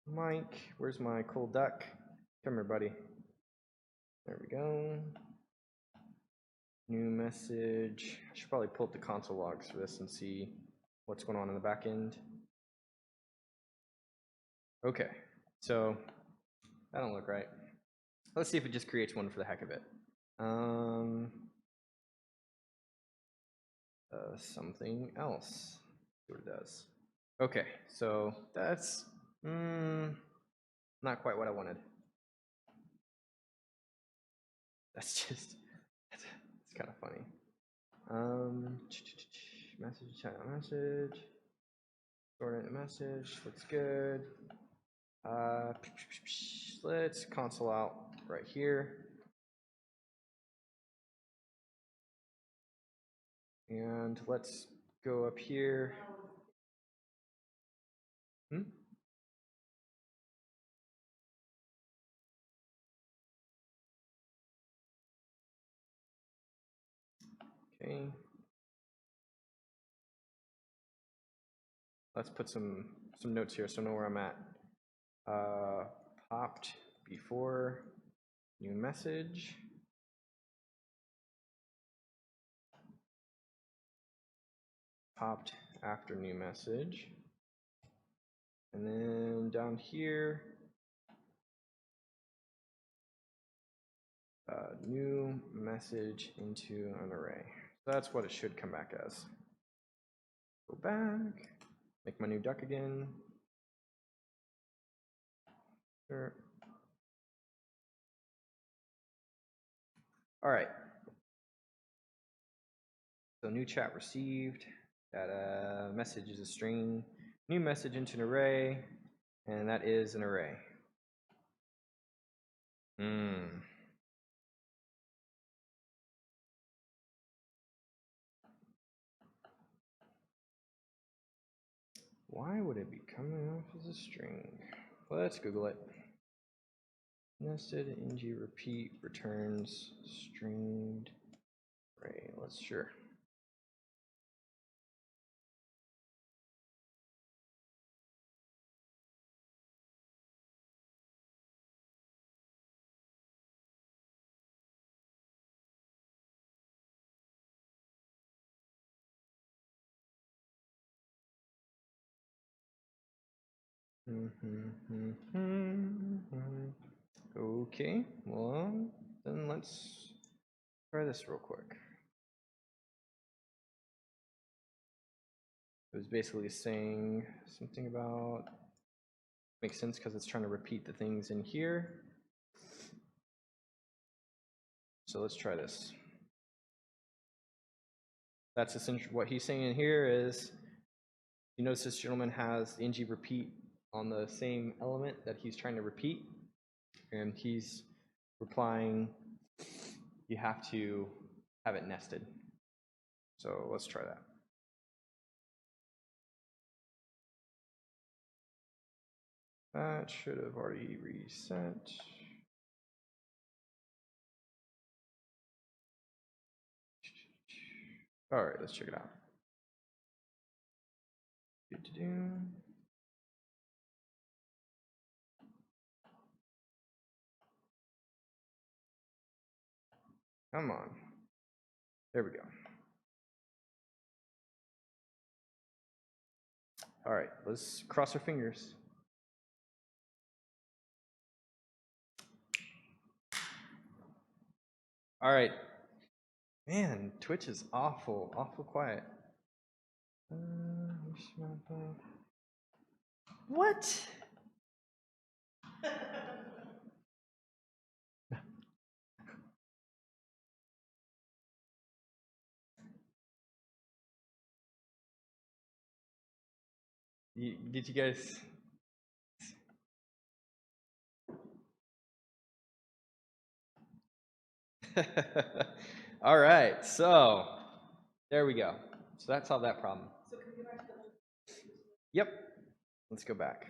Mike, where's my cold duck? Come here, buddy. There we go. New message. I should probably pull up the console logs for this and see what's going on in the back end. Okay, so that don't look right. Let's see if it just creates one for the heck of it. Something else. See what it does. Okay, so that's not quite what I wanted. That's just, it's kind of funny. Message, channel message, coordinate message, looks good. Let's console out right here. And let's go up here. Okay. Let's put some notes here so I know where I'm at. Popped before new message. Popped after new message. And then down here, new message into an array. So that's what it should come back as. Go back, make my new duck again. Sure. All right. So new chat received. That message is a string. New message into an array, and that is an array. Why would it be coming off as a string? Let's Google it. Nested ng repeat returns stringed array. Let's sure. Okay, well, then let's try this real quick. It was basically saying something about, makes sense because it's trying to repeat the things in here. So let's try this. That's essentially what he's saying in here is, you notice this gentleman has the ng repeat on the same element that he's trying to repeat, and he's replying, you have to have it nested. So let's try that. That should have already reset. All right, let's check it out. Come on. There we go. All right, let's cross our fingers. All right. Man, Twitch is awful quiet. What? Did you guys? All right, so there we go. So that solved that problem. So can we go back to the... Yep. Let's go back.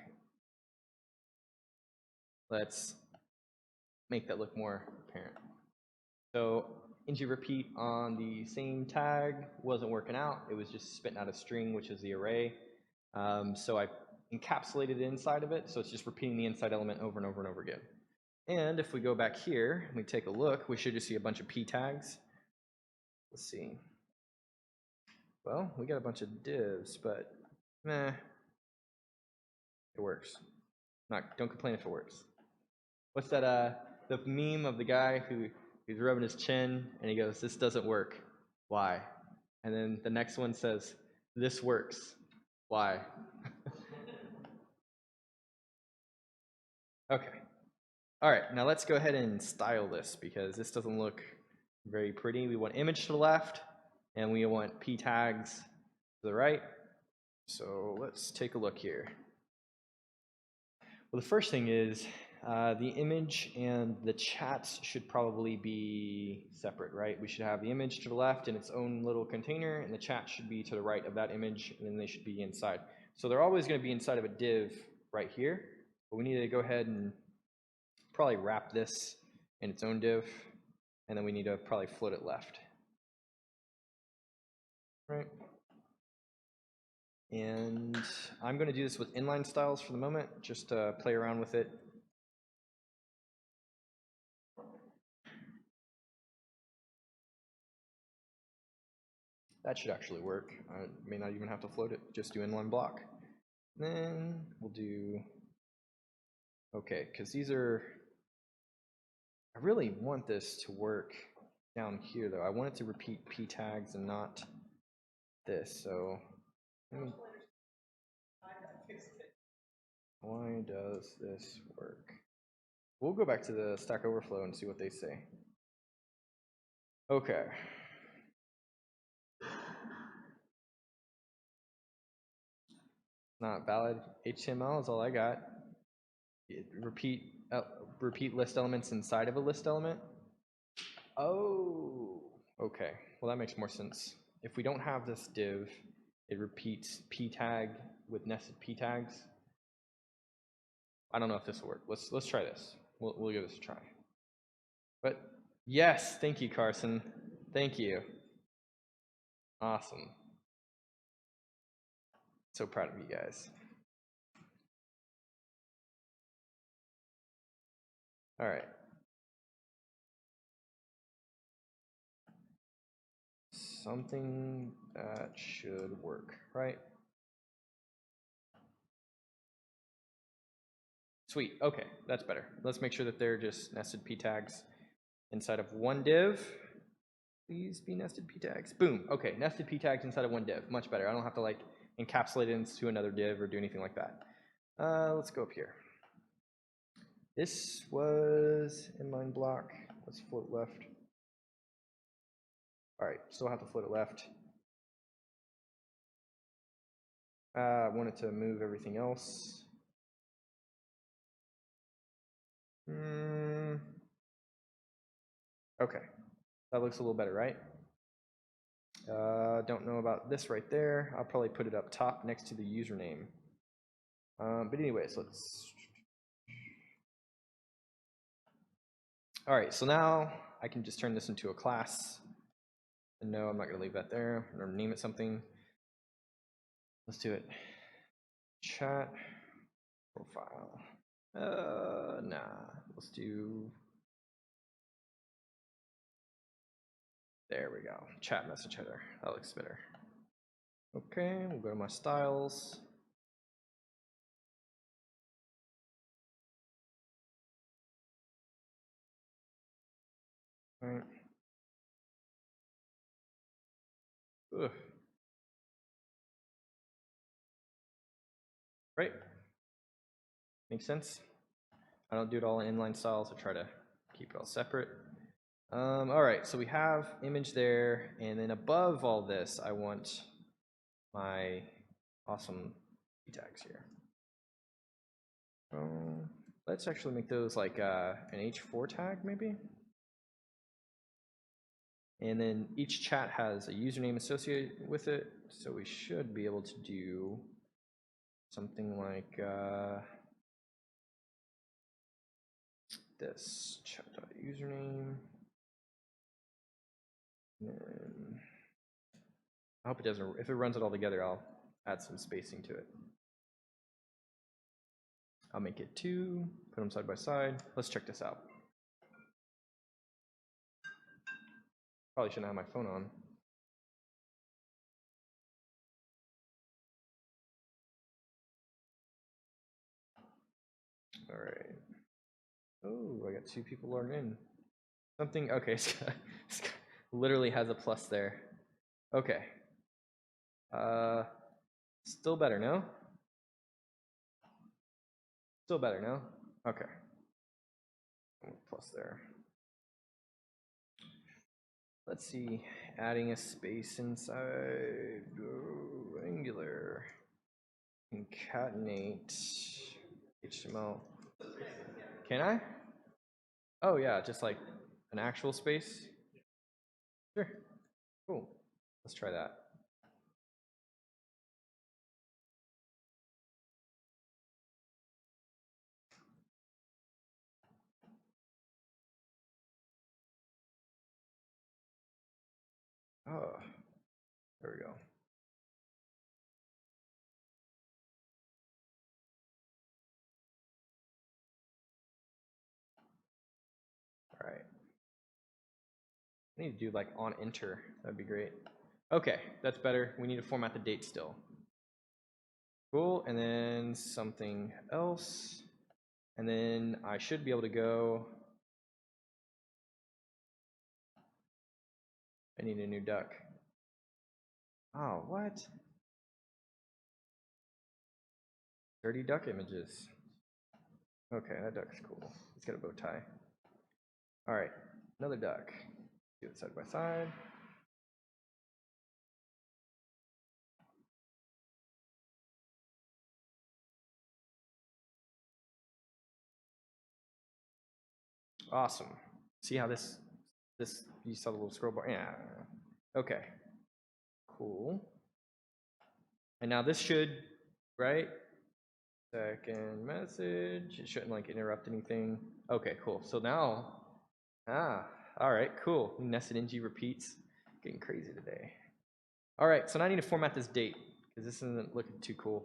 Let's make that look more apparent. So ng repeat on the same tag wasn't working out. It was just spitting out a string, which is the array. So I encapsulated it inside of it, so it's just repeating the inside element over and over and over again. And if we go back here and we take a look, we should just see a bunch of p tags. Let's see. Well, we got a bunch of divs, but meh, it works. Don't complain if it works. What's that? The meme of the guy who's rubbing his chin and he goes, "This doesn't work. Why?" And then the next one says, "This works." Why? Okay. All right, now let's go ahead and style this because this doesn't look very pretty. We want image to the left and we want p tags to the right. So let's take a look here. Well, the first thing is the image and the chats should probably be separate, right? We should have the image to the left in its own little container, and the chat should be to the right of that image, and then they should be inside. So they're always going to be inside of a div right here, but we need to go ahead and probably wrap this in its own div, and then we need to probably float it left. Right? And I'm going to do this with inline styles for the moment, just to play around with it. That should actually work. I may not even have to float it, just do inline block. Then we'll do, okay, because these are, I really want this to work down here though. I want it to repeat p tags and not this, so why does this work? We'll go back to the Stack Overflow and see what they say. Okay. Not valid HTML is all I got. Repeat list elements inside of a list element. Oh, okay. Well, that makes more sense. If we don't have this div, it repeats p tag with nested p tags. I don't know if this will work. Let's try this. We'll give this a try. But yes, thank you, Carson. Thank you. Awesome. So proud of you guys. All right. Something that should work, right? Sweet, okay, that's better. Let's make sure that they're just nested p tags inside of one div. Please be nested p tags. Boom, okay, nested p tags inside of one div, much better. I don't have to like encapsulate it into another div or do anything like that. Let's go up here. This was inline block. Let's float left. All right, still have to float it left. I wanted to move everything else. Okay, that looks a little better, right? Don't know about this right there. I'll probably put it up top next to the username. But anyways, let's. All right, so now I can just turn this into a class. And no, I'm not going to leave that there. I'm going to name it something. Let's do it. Chat profile. Nah, let's do. There we go. Chat message header. That looks better. Okay, we'll go to my styles. All right. Ugh. Right. Makes sense. I don't do it all in inline styles. I try to keep it all separate. All right, so we have image there, and then above all this, I want my awesome p tags here. Let's actually make those like an h4 tag, maybe. And then each chat has a username associated with it, so we should be able to do something like this chat.username. And I hope it doesn't, if it runs it all together, I'll add some spacing to it. I'll make it 2, put them side by side. Let's check this out. Probably shouldn't have my phone on. All right. Oh, I got 2 people logged in. Something, okay, it's literally has a plus there. Okay. Still better, no? Still better, no? Okay. Plus there. Let's see, adding a space inside Angular. Concatenate HTML. Can I? Oh yeah, just like an actual space? Sure. Cool. Let's try that. Oh, there we go. All right. I need to do like on enter. That'd be great. Okay, that's better. We need to format the date still. Cool, and then something else. And then I should be able to go. I need a new duck. Oh, what? Dirty duck images. Okay, that duck's cool. It's got a bow tie. All right, another duck. Do it side by side. Awesome. See how this you saw the little scroll bar? Yeah. Okay. Cool. And now this should, right? Second message. It shouldn't like interrupt anything. Okay, cool. So now, all right, cool. Nested ng repeats. Getting crazy today. All right, so now I need to format this date because this isn't looking too cool.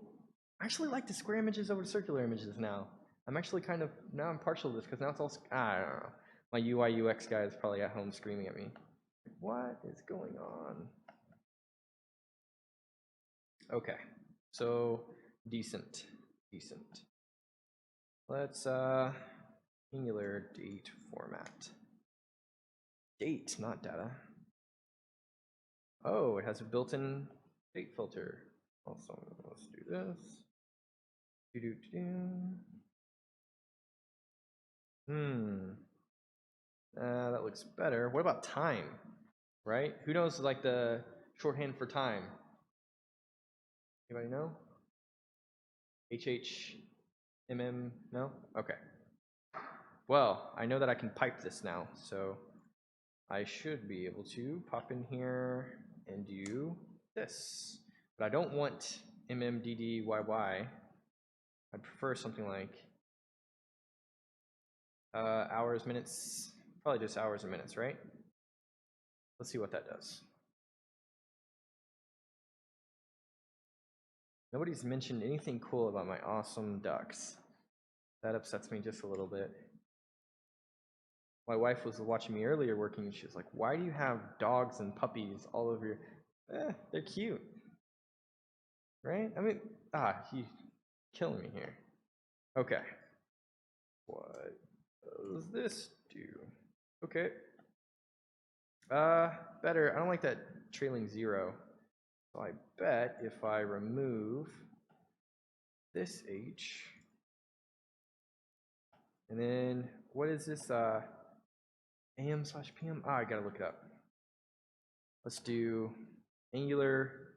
I actually like the square images over circular images now. I'm actually kind of, now I'm partial to this because now it's all, I don't know. My UI UX guy is probably at home screaming at me. What is going on? Okay, so decent. Let's Angular date format. Date, not data. Oh, it has a built-in date filter. Also, let's do this. That looks better. What about time? Right? Who knows like the shorthand for time? Anybody know? HHMM? No? Okay. Well, I know that I can pipe this now, so I should be able to pop in here and do this. But I don't want MMDDYY. I'd prefer something like hours, minutes, probably just hours and minutes, right? Let's see what that does. Nobody's mentioned anything cool about my awesome ducks. That upsets me just a little bit. My wife was watching me earlier working, and she was like, why do you have dogs and puppies all over your... they're cute. Right? I mean, he's killing me here. Okay. What does this do? Okay. Better. I don't like that trailing zero. So I bet if I remove this H, and then what is this AM/PM? I gotta look it up. Let's do Angular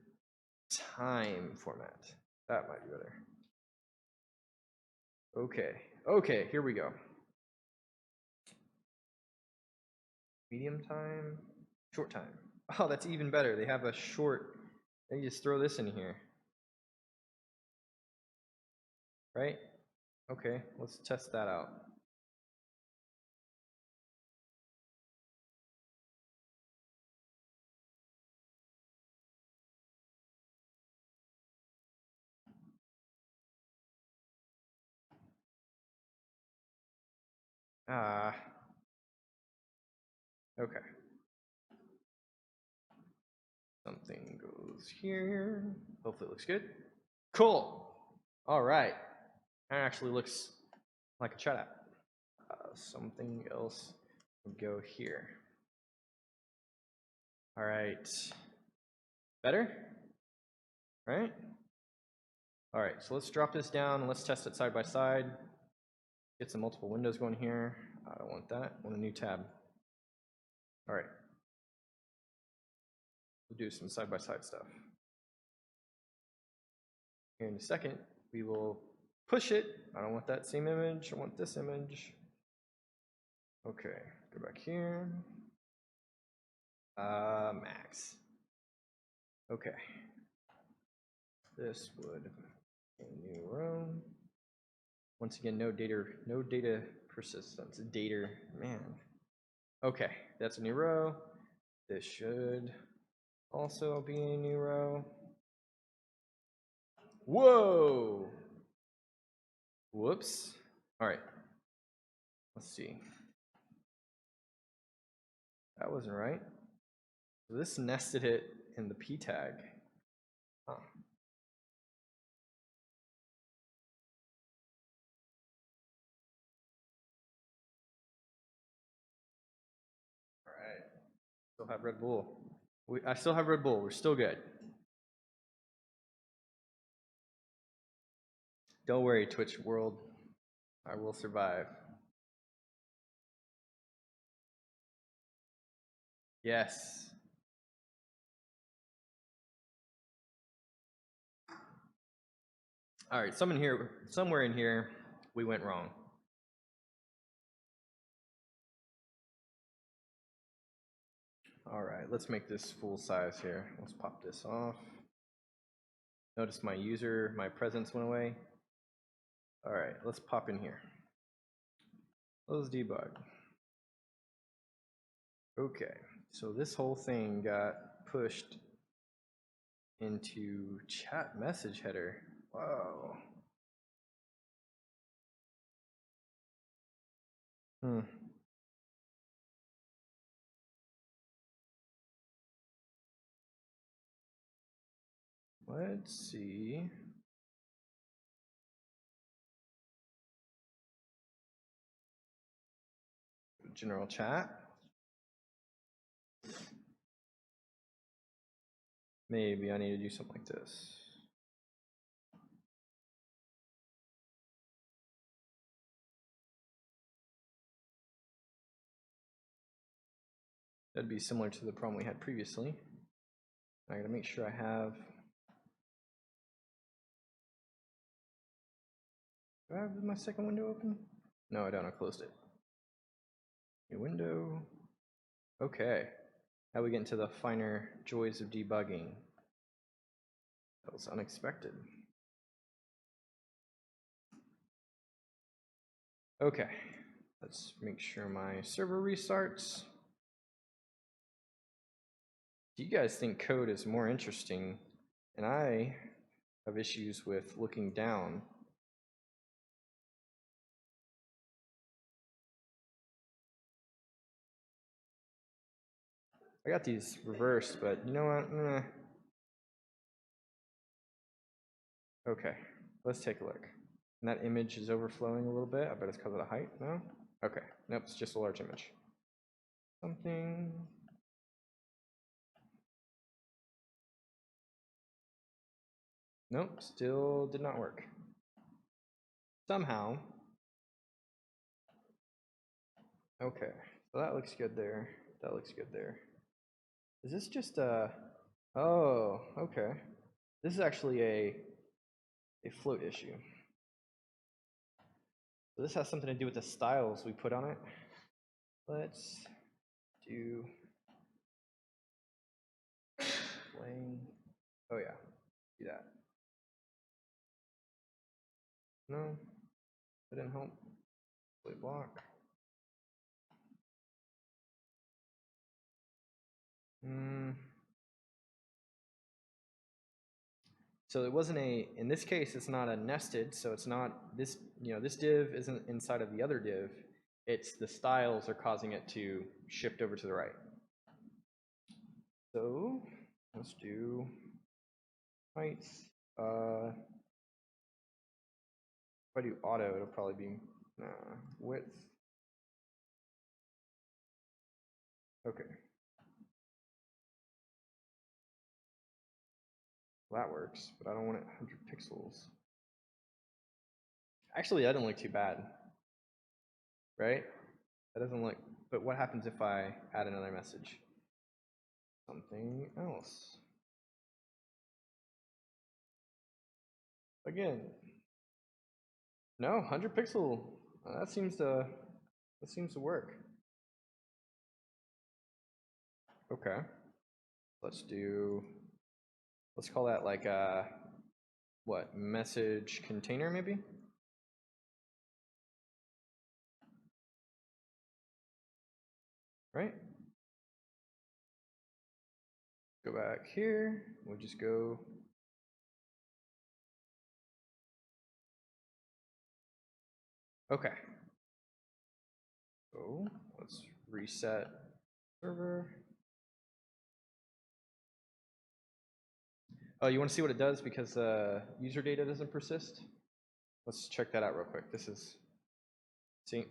time format. That might be better. Okay, here we go. Medium time, short time. Oh, that's even better. They have a short, they just throw this in here. Right? Okay, let's test that out. Okay. Something goes here. Hopefully it looks good. Cool. All right. That actually looks like a chat app. Something else will go here. All right. Better? Right? All right, so let's drop this down and let's test it side by side. Get some multiple windows going here. I don't want that. I want a new tab. All right. We'll do some side by side stuff. Here in a second, we will push it. I don't want that same image. I want this image. Okay, go back here. Max. Okay. This would be a new row. Once again, no data persistence. Data, man. Okay, that's a new row. This should also be a new row. Whoa! Whoops. All right. Let's see. That wasn't right. So this nested it in the p tag. Huh. All right. Still have Red Bull. I still have Red Bull. We're still good. Don't worry, Twitch world. I will survive. Yes. All right, somewhere in here, we went wrong. All right, let's make this full size here. Let's pop this off. Notice my presence went away. All right, let's pop in here. Close debug. Okay, so this whole thing got pushed into chat message header. Whoa. Let's see. General chat. Maybe I need to do something like this. That'd be similar to the problem we had previously. I gotta make sure I have. Do I have my second window open? No, I don't. I closed it. New window. Okay. Now we get into the finer joys of debugging. That was unexpected. Okay. Let's make sure my server restarts. Do you guys think code is more interesting? And I have issues with looking down. I got these reversed, but you know what? Okay, let's take a look. And that image is overflowing a little bit. I bet it's because of the height, no? Okay, nope, it's just a large image. Something. Nope, still did not work. Somehow. Okay, so that looks good there. That looks good there. Is this just a, oh, okay. This is actually a float issue. So this has something to do with the styles we put on it. Let's do playing. Oh yeah, do that. No, that didn't help. Play block. So it wasn't in this case, it's not a nested, so it's not this, this div isn't inside of the other div. It's the styles are causing it to shift over to the right. So let's do height. If I do auto, it'll probably be width. Okay. Well, that works, but I don't want it 100 pixels. Actually, that doesn't look too bad, right? That doesn't look, but what happens if I add another message? Something else. Again, no, 100 pixel. That seems to work. Okay, let's call that like a what, message container maybe? Right? Go back here, we'll just go. Okay. So let's reset server. Oh, you want to see what it does because user data doesn't persist? Let's check that out real quick. This is, see,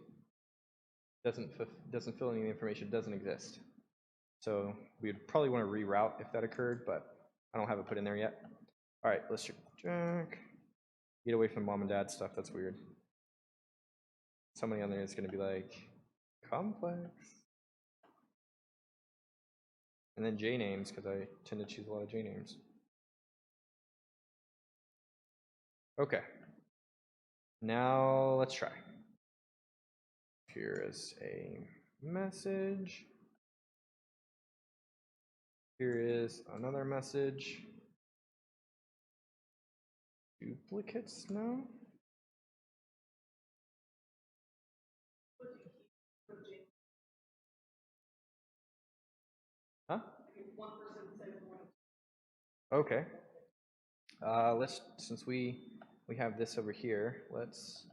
doesn't fill any of the information, doesn't exist. So we'd probably want to reroute if that occurred, but I don't have it put in there yet. All right, let's check. Get away from mom and dad stuff, that's weird. Somebody on there is going to be like, complex. And then J names, because I tend to choose a lot of J names. Okay. Now let's try. Here is a message. Here is another message. Duplicates now? Huh? Okay. Since we have this over here, let's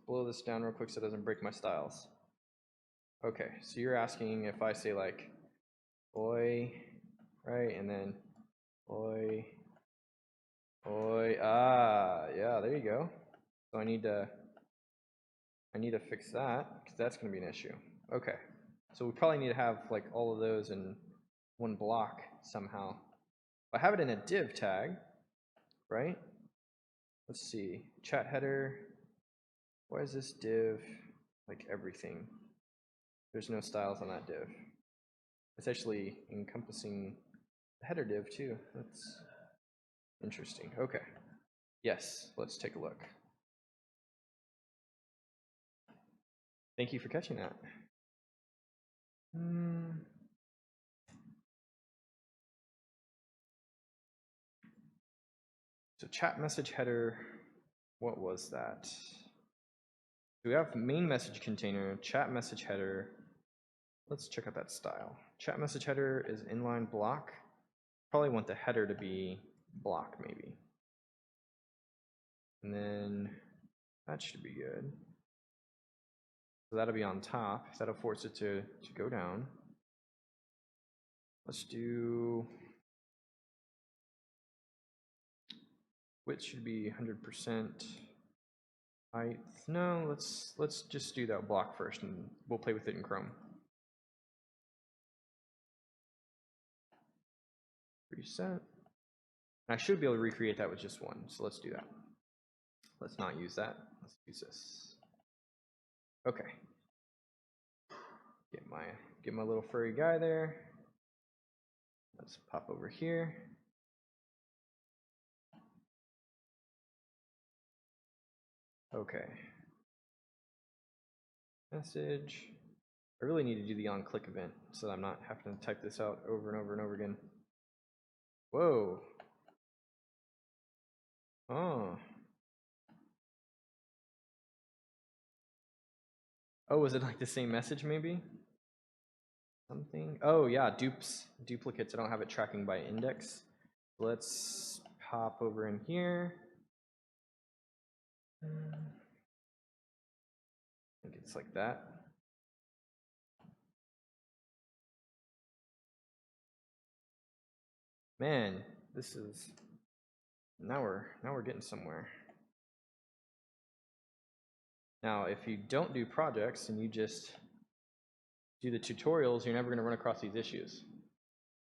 blow this down real quick so it doesn't break my styles. Okay, so you're asking if I say like, oi, right, and then oi, yeah, there you go. So I need to fix that because that's going to be an issue. Okay, so we probably need to have like all of those in one block somehow. I have it in a div tag, right? Let's see, chat header. Why is this div like everything? There's no styles on that div. It's actually encompassing the header div too. That's interesting. Okay. Yes, let's take a look. Thank you for catching that. So chat message header, what was that? So we have main message container, chat message header. Let's check out that style. Chat message header is inline block. Probably want the header to be block maybe. And then that should be good. So that'll be on top. That'll force it to go down. Let's do width should be 100%. Height, no, let's just do that block first and we'll play with it in Chrome. Reset. I should be able to recreate that with just one, so let's do that. Let's not use that. Let's use this. Okay. Get my little furry guy there. Let's pop over here. Okay. Message. I really need to do the on-click event so that I'm not having to type this out over and over and over again. Whoa. Oh. Oh, was it like the same message maybe? Something. Oh yeah, duplicates. I don't have it tracking by index. Let's pop over in here. I think it's like that. Man, this is now we're getting somewhere. Now, if you don't do projects and you just do the tutorials, you're never going to run across these issues,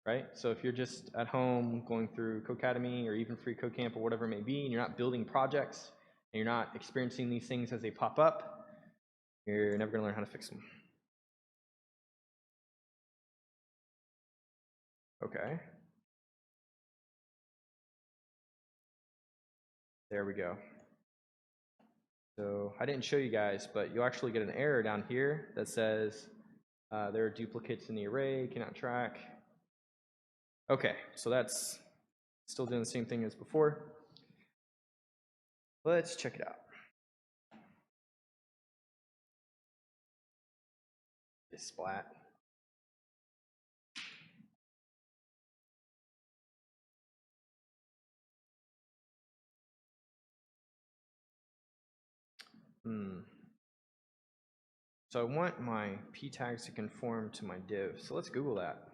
right? So if you're just at home going through Codecademy or even FreeCodeCamp or whatever it may be, and you're not building projects, and you're not experiencing these things as they pop up, you're never going to learn how to fix them. Okay. There we go. So I didn't show you guys, but you'll actually get an error down here that says there are duplicates in the array, cannot track. Okay, so that's still doing the same thing as before. Let's check it out. This splat. So I want my p tags to conform to my div. So let's Google that.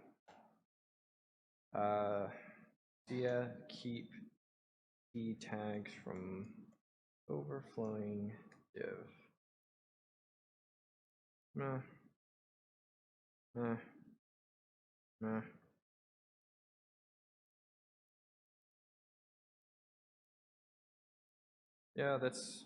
Keep p tags from overflowing div. Meh. Meh. Meh. Yeah, that's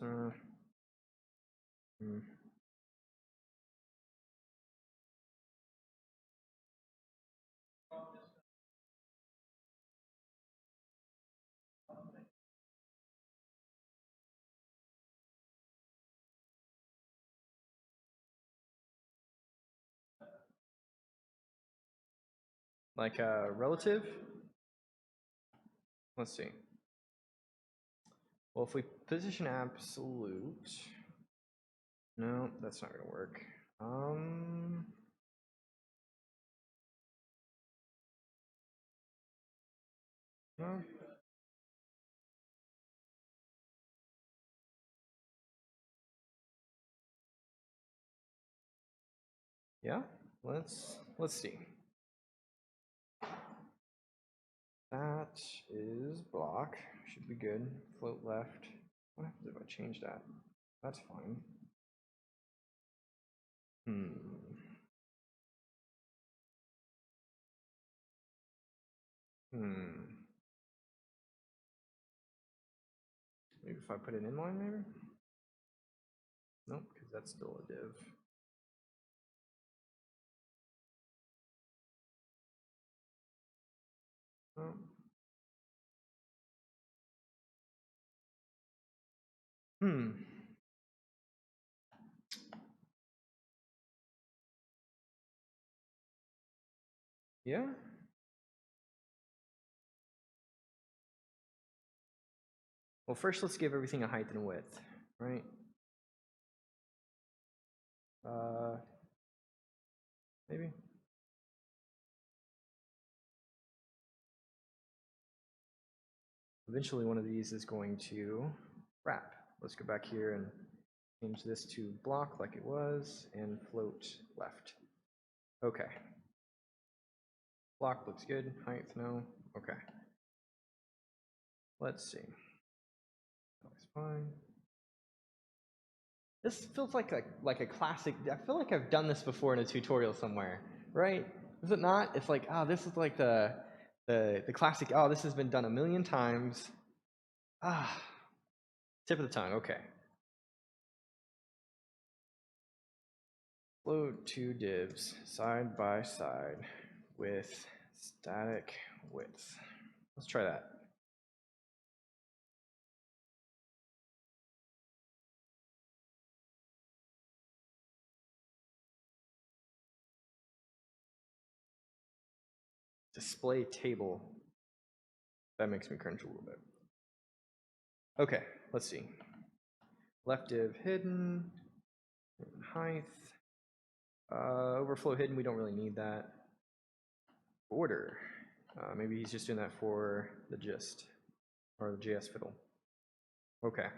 like a relative. Let's see. Well, if we position absolute, no, that's not gonna work. No. Yeah, let's see. That is block. Should be good. Float left. What happens if I change that? That's fine. Maybe if I put it inline, maybe? Nope, because that's still a div. Oh. Yeah. Well, first let's give everything a height and a width, right? Maybe. Eventually one of these is going to wrap. Let's go back here and change this to block like it was and float left. Okay. Block looks good. Height, no. Okay. Let's see. That looks fine. This feels like a classic. I feel like I've done this before in a tutorial somewhere, right? Is it not? It's like, oh, this is like the classic. Oh, this has been done a million times. Ah, tip of the tongue. Okay. Load two divs side by side with static width. Let's try that. Display table. That makes me cringe a little bit. Okay, let's see. Left div hidden, height, overflow hidden, we don't really need that. Border, maybe he's just doing that for the gist, or the JS fiddle. Okay,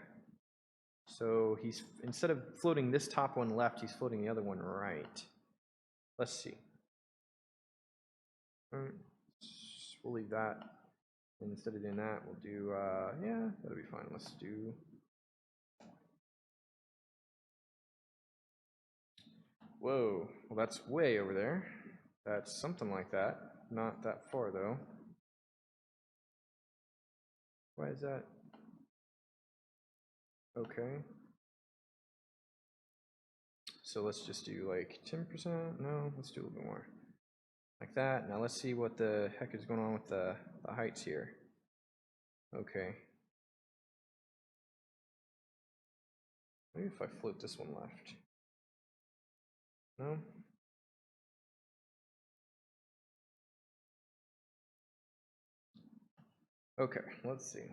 so he's, instead of floating this top one left, he's floating the other one right. Let's see. We'll leave that. And instead of doing that, we'll do, yeah, that'll be fine. Let's do, whoa, well that's way over there. That's something like that. Not that far though. Why is that? Okay. So let's just do like 10%. No, let's do a little bit more. Like that. Now let's see what the heck is going on with the heights here. Okay. Maybe if I flip this one left. No? Okay, let's see.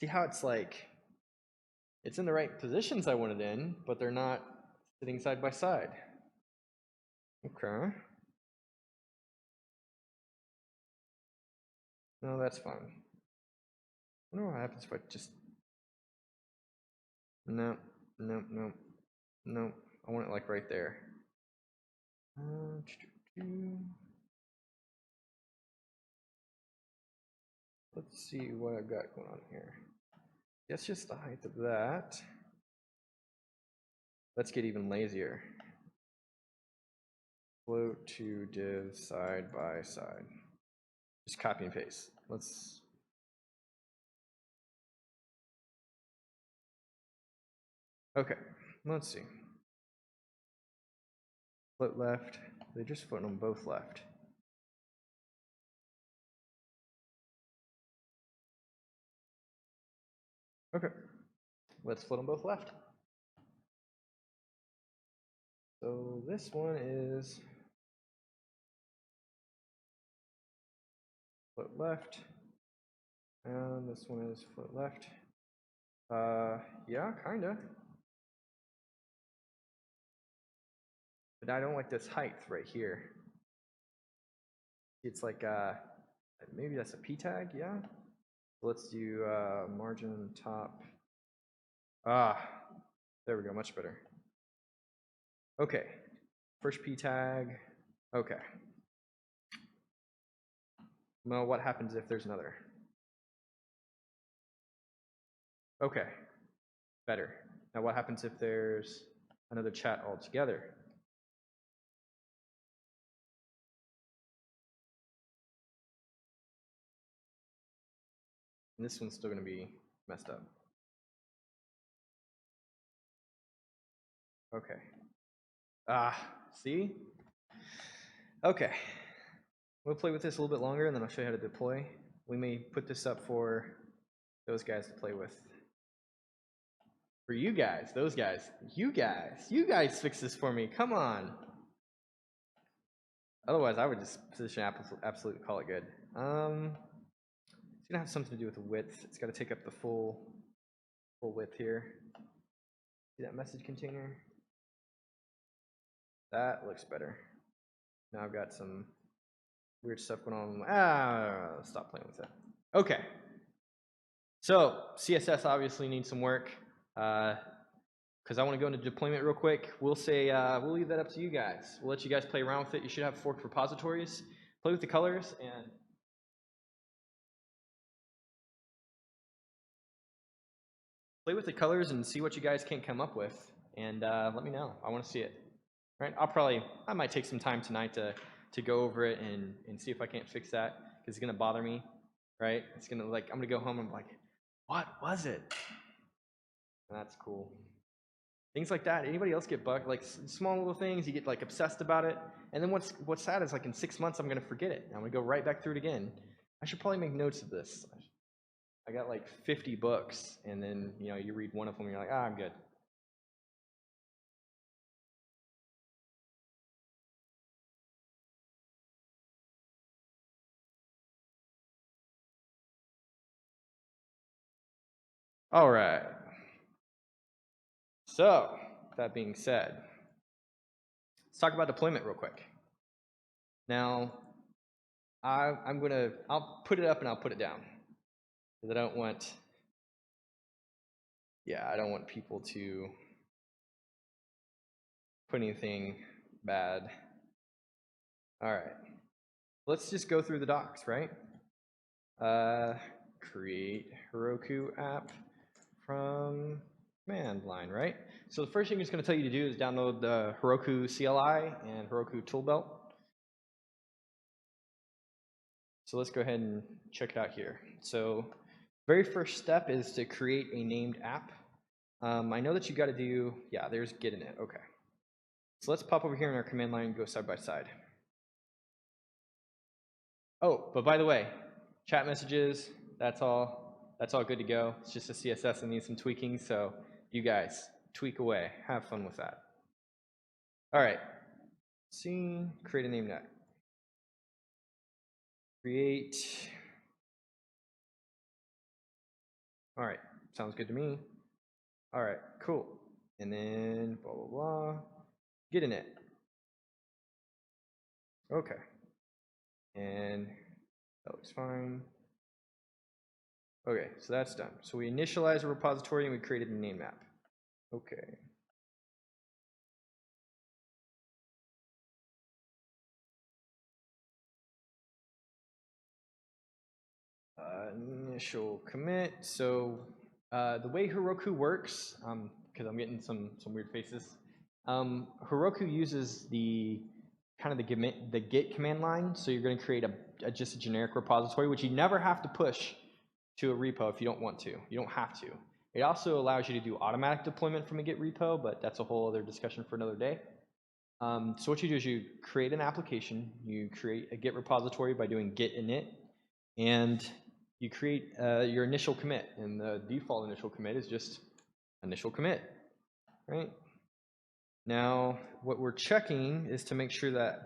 See how it's like, it's in the right positions I want it in, but they're not sitting side by side. Okay. No, that's fine. I wonder what happens if I just, no, no, no, no. I want it like right there. Let's see what I've got going on here. That's just the height of that. Let's get even lazier. Float to div side by side. Just copy and paste. Let's. Okay, let's see. Float left. They just float them both left. Okay, let's float them both left. So this one is float left, and this one is float left. Yeah, kinda. But I don't like this height right here. It's like maybe that's a p tag, yeah. Let's do margin top. There we go, much better. Okay, first p tag. Okay. Well, what happens if there's another? Okay, better. Now what happens if there's another chat altogether? And this one's still going to be messed up. Okay. See? Okay. We'll play with this a little bit longer, and then I'll show you how to deploy. We may put this up for those guys to play with. For you guys, those guys, you guys fix this for me. Come on. Otherwise, I would just position absolutely call it good. It's gonna have something to do with the width. It's got to take up the full width here. See that message container? That looks better. Now I've got some weird stuff going on. Stop playing with it. Okay. So CSS obviously needs some work because I want to go into deployment real quick. We'll say we'll leave that up to you guys. We'll let you guys play around with it. You should have forked repositories. Play with the colors and see what you guys can come up with, and let me know. I want to see it. Right? I might take some time tonight to go over it and see if I can't fix that because it's gonna bother me. Right? It's gonna I'm gonna go home and be like, what was it? And that's cool. Things like that. Anybody else get bugged? Like small little things, you get like obsessed about it, and then what's sad is like in 6 months I'm gonna forget it. I'm gonna go right back through it again. I should probably make notes of this. I got like 50 books, and then you read one of them and you're like, I'm good. All right. So that being said, let's talk about deployment real quick. Now, I'll put it up and I'll put it down because I don't want people to put anything bad. All right, let's just go through the docs, right? Create Heroku app from command line, right? So the first thing it's going to tell you to do is download the Heroku CLI and Heroku Toolbelt. So let's go ahead and check it out here. So Very first step is to create a named app. I know that you got to do, yeah, there's get in it. Okay. So let's pop over here in our command line and go side by side. Oh, but by the way, chat messages, that's all good to go. It's just a CSS and needs some tweaking, so you guys tweak away. Have fun with that. All right. See, create a name net. Create. All right, sounds good to me. All right, cool. And then blah, blah, blah. Get in it. Okay. And that looks fine. Okay, so that's done. So we initialized a repository and we created a name map. Okay. Initial commit. So the way Heroku works, because I'm getting some weird faces, Heroku uses the kind of the git command line. So you're going to create just a generic repository, which you never have to push to a repo if you don't want to. You don't have to. It also allows you to do automatic deployment from a Git repo, but that's a whole other discussion for another day. So what you do is you create an application, you create a Git repository by doing git init, and you create your initial commit. And the default initial commit is just initial commit, right? Now, what we're checking is to make sure that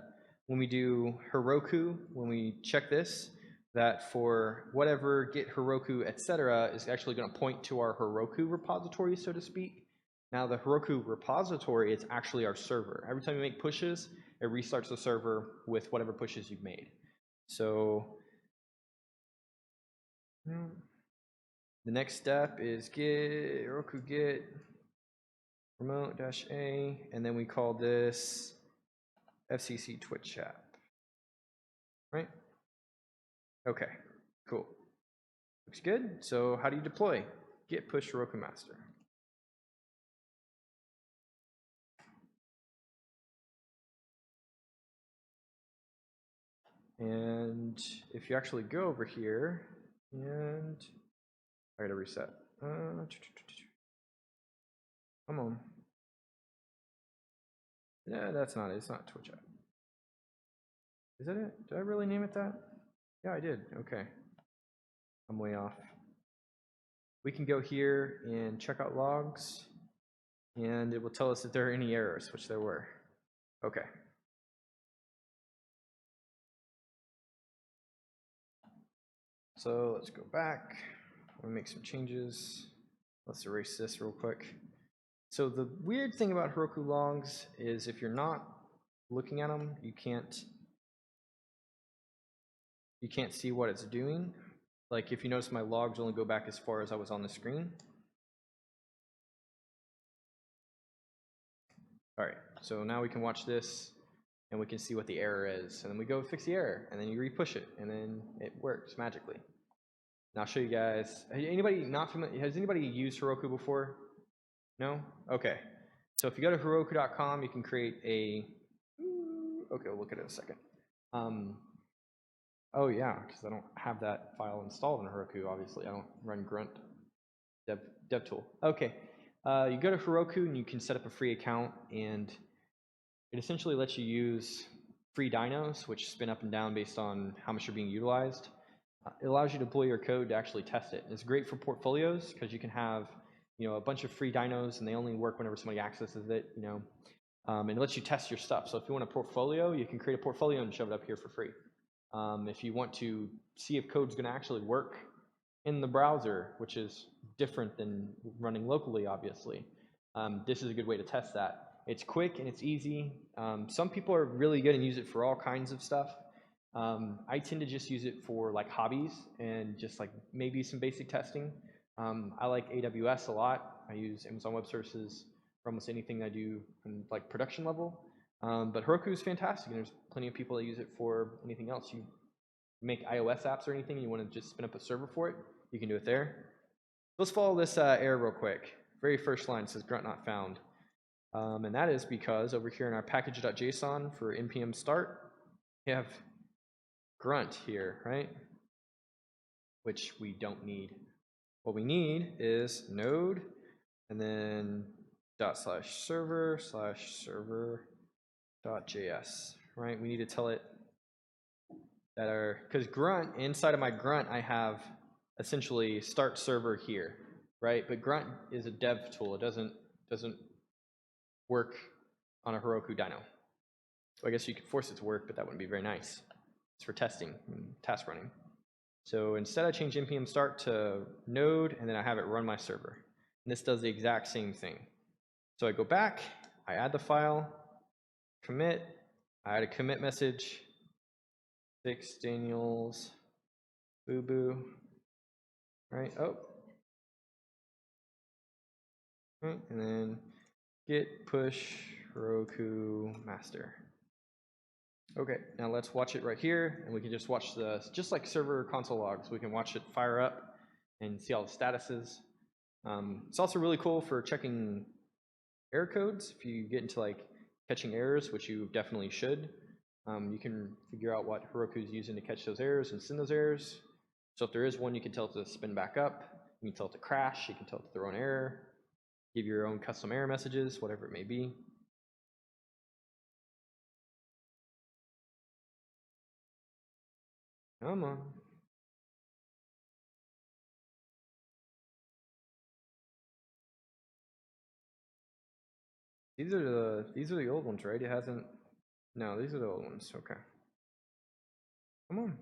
when we do Heroku, when we check this, that for whatever git Heroku, etc., is actually going to point to our Heroku repository, so to speak. Now, the Heroku repository is actually our server. Every time you make pushes, it restarts the server with whatever pushes you've made. So the next step is git Heroku git remote-a, and then we call this FCC Twitch app, right? Okay, cool. Looks good. So how do you deploy? Git push Heroku master. And if you actually go over here, and I gotta reset. Come on. Yeah, that's not it. It's not Twitch app. Is that it? Did I really name it that? Yeah, I did. Okay. I'm way off. We can go here and check out logs, and it will tell us if there are any errors, which there were. Okay. So let's go back. We'll make some changes. Let's erase this real quick. So the weird thing about Heroku logs is if you're not looking at them, you can't see what it's doing. Like if you notice, my logs only go back as far as I was on the screen. All right, so now we can watch this and we can see what the error is. And then we go fix the error, and then you re-push it, and then it works magically. And I'll show you guys. Anybody not familiar? Has anybody used Heroku before? No? Okay. So if you go to Heroku.com, you can create a. Okay, we'll look at it in a second. Oh yeah, because I don't have that file installed in Heroku. Obviously, I don't run Grunt dev tool. Okay, you go to Heroku and you can set up a free account, and it essentially lets you use free dynos, which spin up and down based on how much you're being utilized. It allows you to deploy your code to actually test it. It's great for portfolios because you can have, a bunch of free dynos and they only work whenever somebody accesses it, and it lets you test your stuff. So if you want a portfolio, you can create a portfolio and shove it up here for free. If you want to see if code's going to actually work in the browser, which is different than running locally, obviously, this is a good way to test that. It's quick and it's easy. Some people are really good and use it for all kinds of stuff. I tend to just use it for like hobbies and just like maybe some basic testing. I like AWS a lot. I use Amazon Web Services for almost anything I do in like production level. But Heroku is fantastic, and there's plenty of people that use it for anything else. You make iOS apps or anything, and you want to just spin up a server for it, you can do it there. Let's follow this error real quick. Very first line says grunt not found. And that is because over here in our package.json for npm start, we have grunt here, right? Which we don't need. what we need is node and then ./server/server.js, right? We need to tell it that because grunt, inside of my grunt, I have essentially start server here, right? But grunt is a dev tool. It doesn't work on a Heroku dyno. So I guess you could force it to work, but that wouldn't be very nice. It's for testing and task running. So instead I change npm start to node, and then I have it run my server. And this does the exact same thing. So I go back, I add the file, commit, I add a commit message, fix Daniel's boo-boo, right? Oh. Right, and then git push Heroku master. Okay, now let's watch it right here, and we can just watch just like server console logs, we can watch it fire up and see all the statuses. It's also really cool for checking error codes. If you get into like catching errors, which you definitely should, you can figure out what Heroku is using to catch those errors and send those errors. So if there is one, you can tell it to spin back up, you can tell it to crash, you can tell it to throw an error, give your own custom error messages, whatever it may be. Come on. These are the old ones, right? It hasn't. No, these are the old ones. Okay. Come on.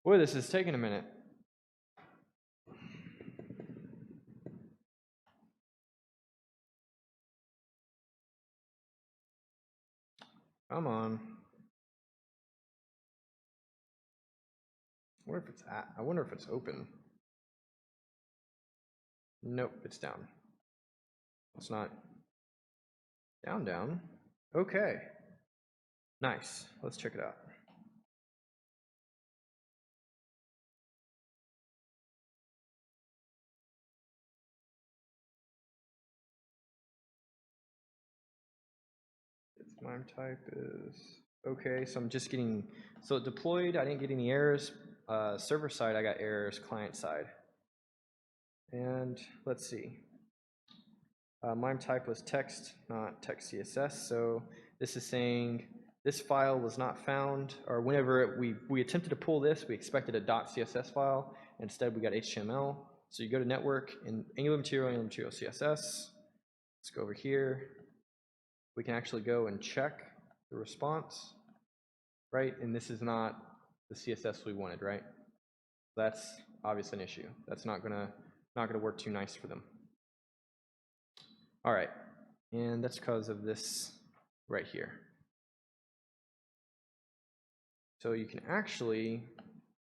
Boy, this is taking a minute. Come on. I wonder if it's open. Nope, it's down. It's not down. Okay. Nice. Let's check it out. Its MIME type is okay. So I'm just getting, so it deployed, I didn't get any errors. Server side, I got errors, client side. And let's see. MIME type was text, not text CSS. So this is saying this file was not found, or whenever we attempted to pull this, we expected a .css file. Instead, we got HTML. So you go to network and Angular Material CSS. Let's go over here. We can actually go and check the response, right? And this is not the CSS we wanted, right? That's obviously an issue. That's not gonna work too nice for them. All right, and that's because of this right here. So you can actually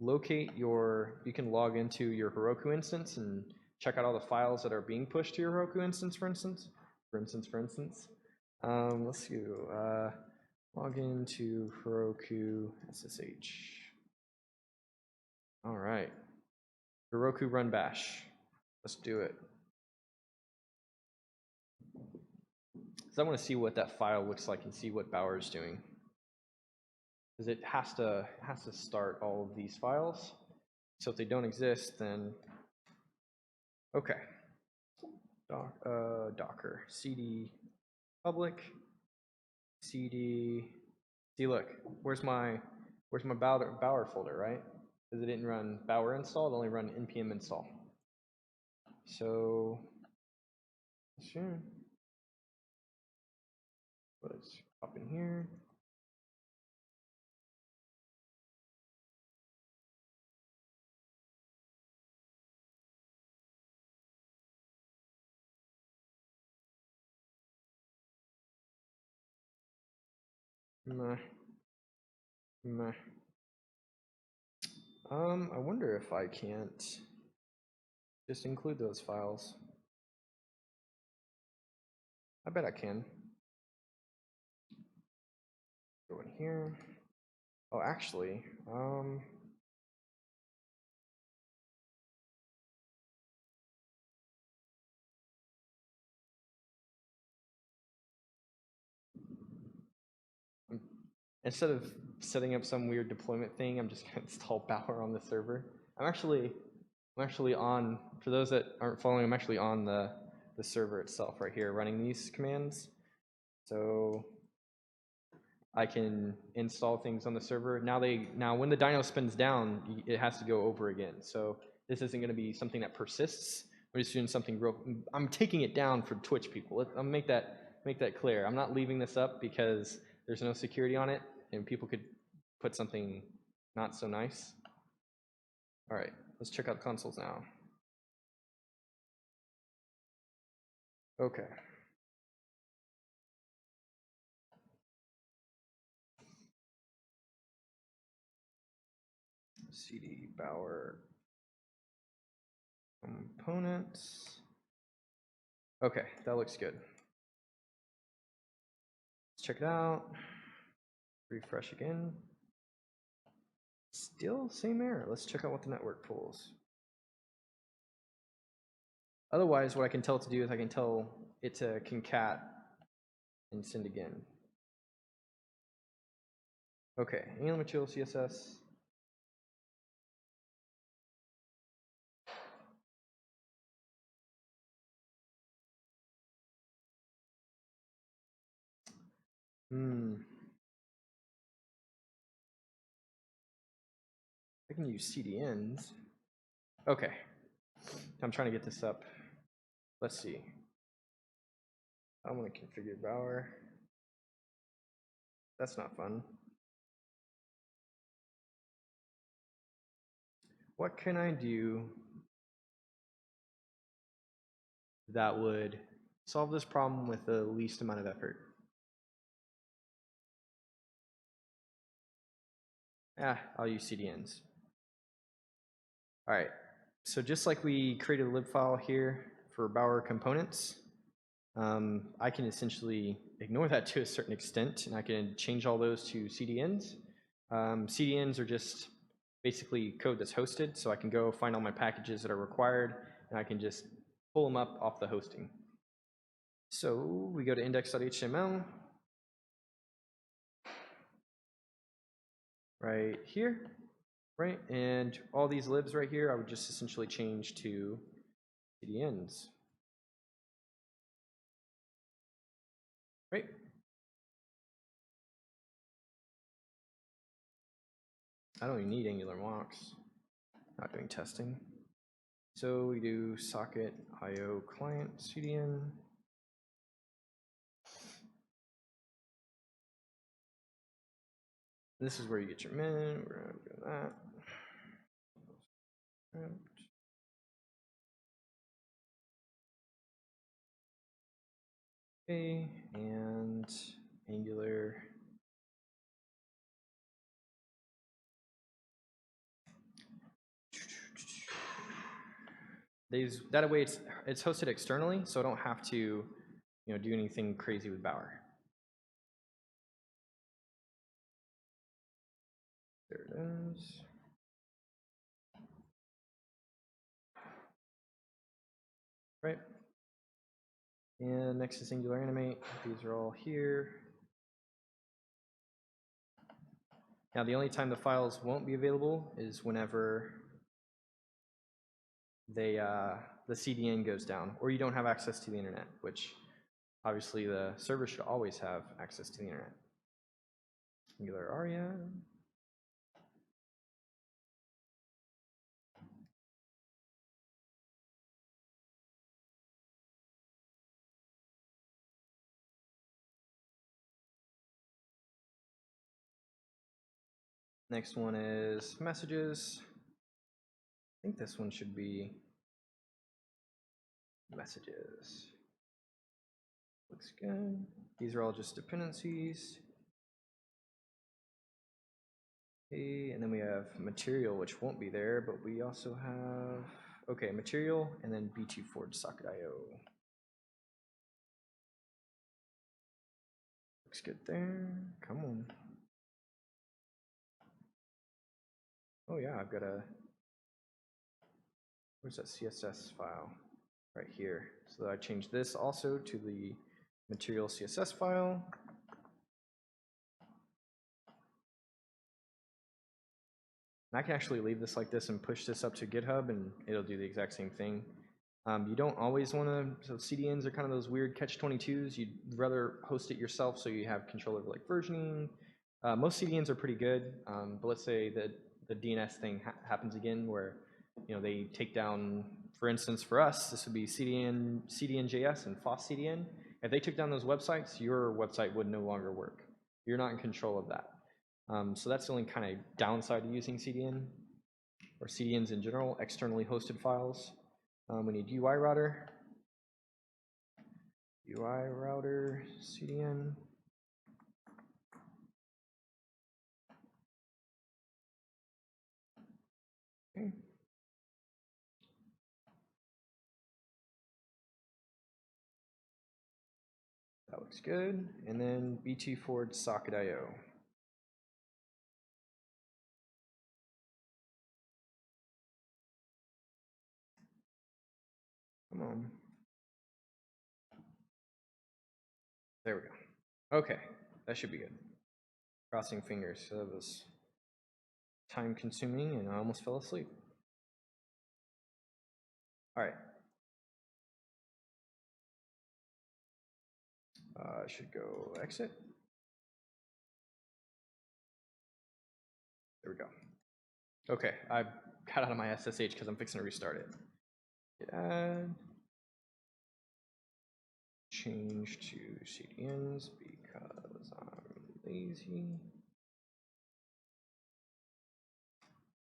locate you can log into your Heroku instance and check out all the files that are being pushed to your Heroku instance, for instance. Let's see, log into Heroku SSH. All right, Heroku run bash. Let's do it. So I want to see what that file looks like and see what Bower is doing. Because it has to start all of these files. So if they don't exist, then okay. Docker cd public cd. See, look, where's my Bower folder, right? Because it didn't run Bower install, it only run npm install. So sure. Let's pop in here. I wonder if I can't just include those files. I bet I can. Go in here. Oh, actually, instead of setting up some weird deployment thing, I'm just gonna install Bower on the server. I'm actually I'm actually on, for those that aren't following, I'm actually on the server itself right here running these commands. So I can install things on the server. Now when the dyno spins down, it has to go over again. So this isn't going to be something that persists. We're just doing something real. I'm taking it down for Twitch people. I'll make that clear. I'm not leaving this up because there's no security on it, and people could put something not so nice. All right, let's check out consoles now. Okay. CD Bower components. Okay, that looks good. Let's check it out. Refresh again. Still same error. Let's check out what the network pulls. Otherwise, what I can tell it to do is I can tell it to concat and send again. Okay, angular material CSS. I can use CDNs. Okay, I'm trying to get this up. Let's see. I'm going to configure Bower. That's not fun. What can I do that would solve this problem with the least amount of effort? I'll use CDNs. All right, so just like we created a lib file here for Bower components, I can essentially ignore that to a certain extent, and I can change all those to CDNs. CDNs are just basically code that's hosted, so I can go find all my packages that are required, and I can just pull them up off the hosting. So we go to index.html, right here, right? And all these libs right here, I would just essentially change to CDNs. Right? I don't even need Angular mocks. Not doing testing. So we do socket IO client CDN. This is where you get your min. We're gonna do that. Okay, and Angular. That way it's hosted externally, so I don't have to do anything crazy with Bower. There it is. Right. And next is Angular Animate. These are all here. Now the only time the files won't be available is whenever the CDN goes down, or you don't have access to the internet, which obviously the server should always have access to the internet. Angular ARIA. Next one is messages. I think this one should be messages. Looks good. These are all just dependencies. Okay, and then we have material, which won't be there, but we also have, okay, material, and then B2 forward socket IO. Looks good there. Come on. Oh yeah, I've got a, where's that CSS file? Right here. So I changed this also to the material CSS file. And I can actually leave this like this and push this up to GitHub, and it'll do the exact same thing. You don't always want to, so CDNs are kind of those weird catch-22s. You'd rather host it yourself so you have control over like versioning. Most CDNs are pretty good, but let's say that the DNS thing happens again where they take down, for instance, for us, this would be CDN.js and FOSS-CDN. If they took down those websites, your website would no longer work. You're not in control of that. So that's the only kind of downside of using CDN, or CDNs in general, externally hosted files. We need UI router, CDN. Okay. That looks good. And then BT forward socket.io. Come on. There we go. Okay, that should be good. Crossing fingers. So that was time consuming and I almost fell asleep. All right. I should go exit. There we go. Okay, I got out of my SSH because I'm fixing to restart it. Git add. Change to CDNs because I'm lazy.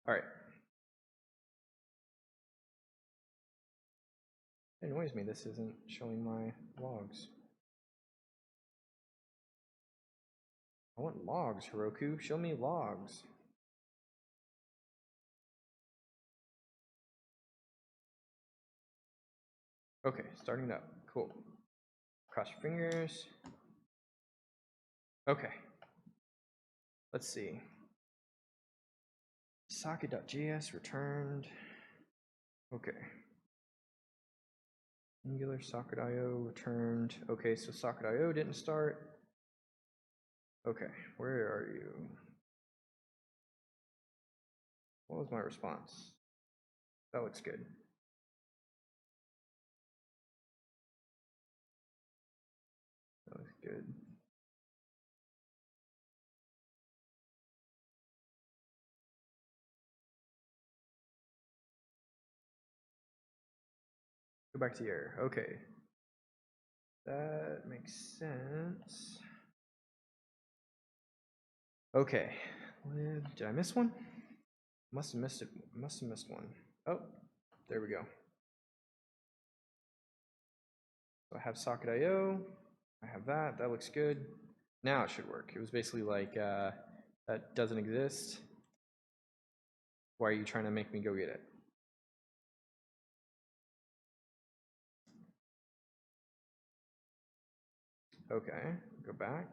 All right. It annoys me this isn't showing my logs. I want logs, Heroku. Show me logs. Okay, starting up. Cool. Cross your fingers. Okay. Let's see. Socket.js returned. Okay. Angular socket.io returned. Okay, so socket.io didn't start. Okay, where are you? What was my response? That looks good. That looks good. Go back to the error. Okay. That makes sense. Okay. Did I miss one? Must have missed it. Must have missed one. Oh, there we go. So I have socket.io. I have that. That looks good. Now it should work. It was basically like, that doesn't exist. Why are you trying to make me go get it? Okay, go back.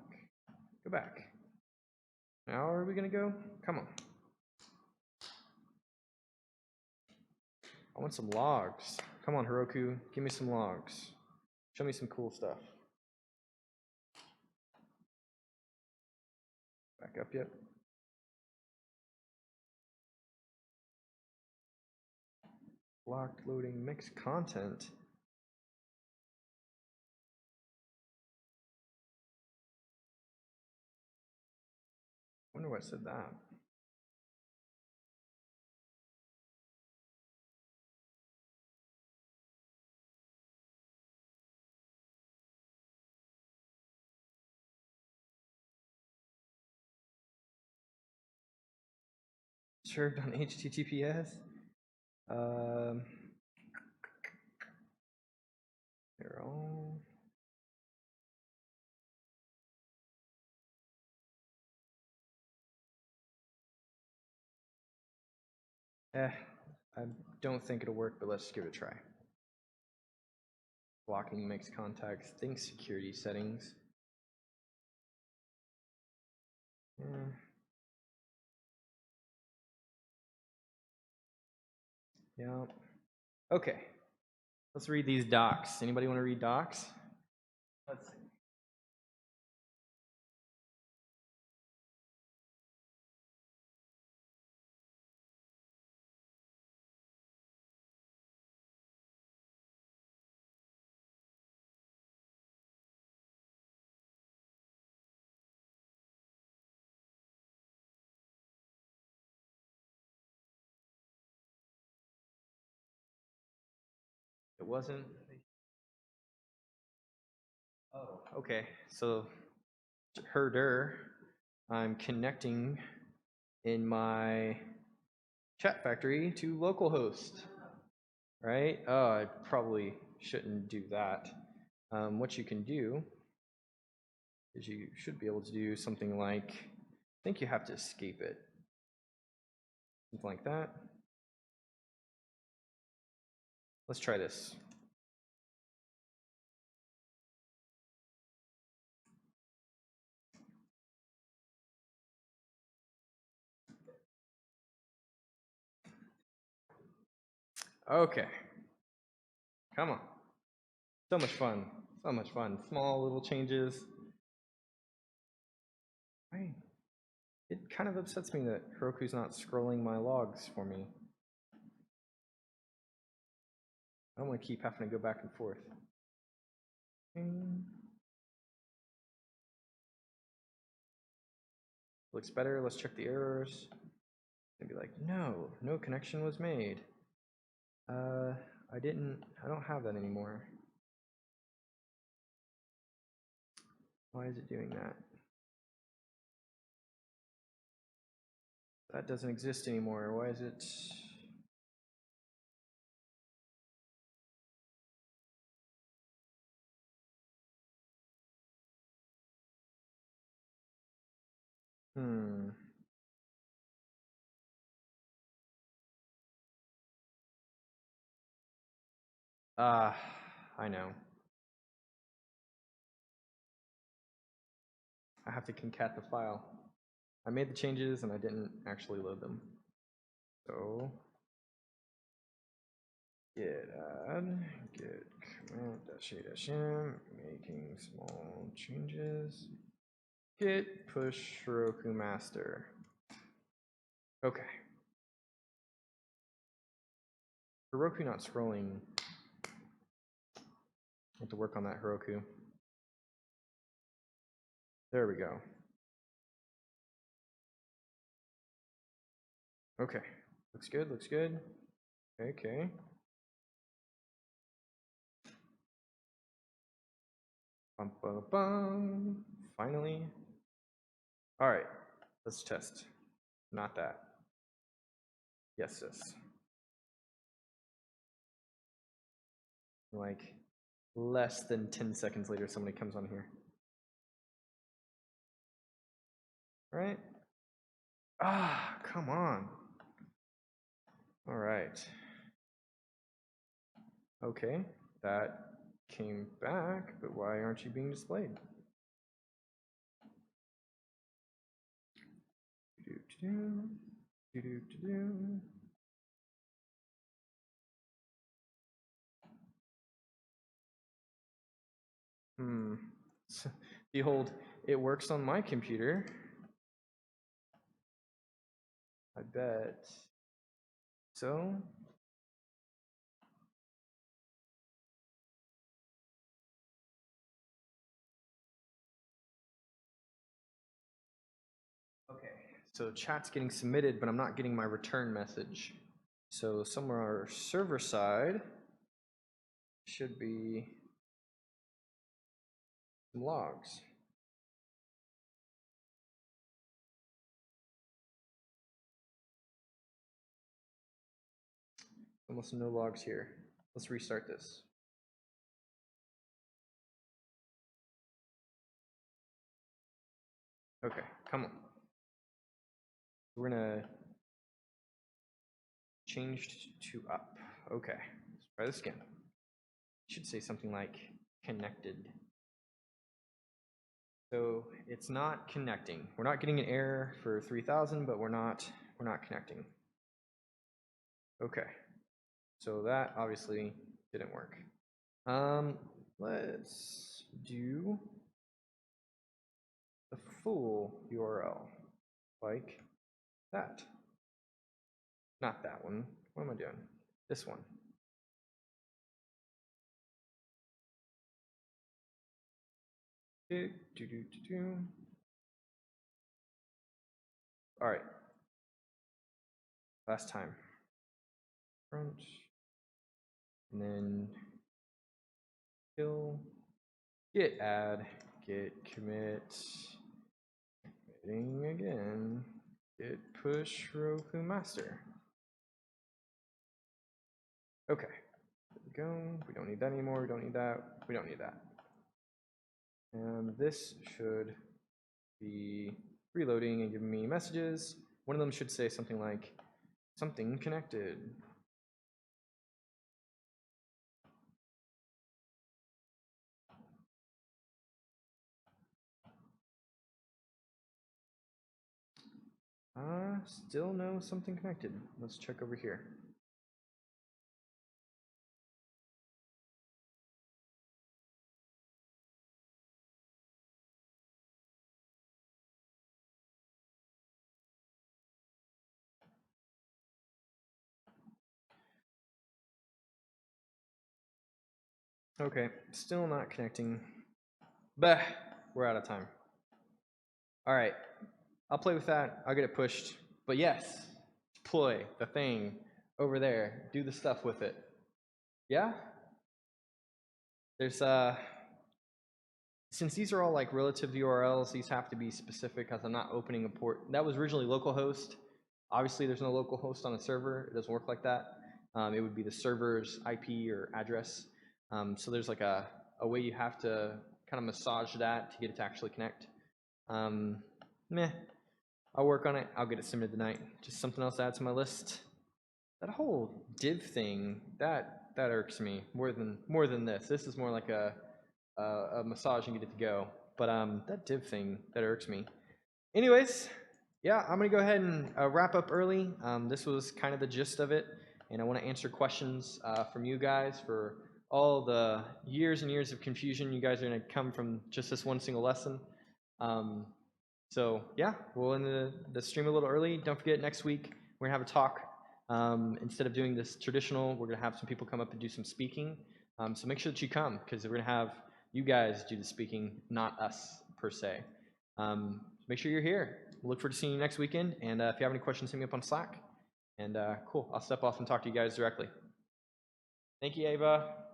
Go back. Now are we gonna go? Come on. I want some logs. Come on, Heroku. Give me some logs. Show me some cool stuff. Back up yet? Blocked loading mixed content. I wonder what said that. Served on HTTPS. They're all. I don't think it'll work, but let's give it a try. Blocking mixed contacts. Think security settings. Yeah. Okay. Let's read these docs. Anybody want to read docs? Let's see. it wasn't. Oh, okay. So herder, I'm connecting in my chat factory to localhost, right? Oh, I probably shouldn't do that. What you can do is you should be able to do something like, I think you have to escape it. Something like that. Let's try this. Okay. Come on. So much fun. So much fun. Small little changes. Right. It kind of upsets me that Heroku's not scrolling my logs for me. I don't want to keep having to go back and forth. Looks better. Let's check the errors. And be like, no, no connection was made. I don't have that anymore. Why is it doing that? That doesn't exist anymore. Why is it? I know. I have to concat the file. I made the changes and I didn't actually load them. So git add, git command -a-m, making small changes, git push Heroku master. Okay. Heroku not scrolling. I have to work on that Heroku. There we go. Okay, looks good, looks good. Okay. Bum, bum, bum. Finally. All right, let's test. Not that. Yes, yes. Like less than 10 seconds later, somebody comes on here. All right. Ah, come on. All right. Okay, that came back, but why aren't you being displayed? Behold, it works on my computer. I bet. So, okay, so chat's getting submitted, but I'm not getting my return message. So somewhere on our server side should be some logs. Almost no logs here. Let's restart this. Okay, come on. We're gonna change to up. Okay, let's try this again. It should say something like connected. So it's not connecting. We're not getting an error for 3000, but we're not connecting. Okay, so that obviously didn't work. Let's do the full URL like that. Not that one. What am I doing? This one. All right. Last time. Front. And then kill, git add, git commit, committing again, git push Roku master. Okay, there we go. We don't need that anymore. We don't need that. We don't need that. And this should be reloading and giving me messages. One of them should say something like, something connected. Still no something connected. Let's check over here. Okay, still not connecting. Bah, we're out of time. All right, I'll play with that. I'll get it pushed. But yes, deploy the thing over there. Do the stuff with it. Yeah? There's since these are all like relative URLs, these have to be specific because I'm not opening a port. That was originally localhost. Obviously, there's no localhost on a server. It doesn't work like that. It would be the server's IP or address. So there's like a way you have to kind of massage that to get it to actually connect. Meh. I'll work on it. I'll get it submitted tonight. Just something else to add to my list. That whole div thing, that irks me more than this. This is more like a massage and get it to go. But that div thing, that irks me. Anyways, yeah, I'm gonna go ahead and wrap up early. This was kind of the gist of it, and I want to answer questions from you guys for all the years and years of confusion you guys are gonna come from just this one single lesson. So yeah, we'll end the stream a little early. Don't forget, next week we're gonna have a talk. Instead of doing this traditional, we're gonna have some people come up and do some speaking. So make sure that you come, because we're gonna have you guys do the speaking, not us per se. Make sure you're here. We'll look forward to seeing you next weekend. And if you have any questions, hit me up on Slack. And cool, I'll step off and talk to you guys directly. Thank you, Ava.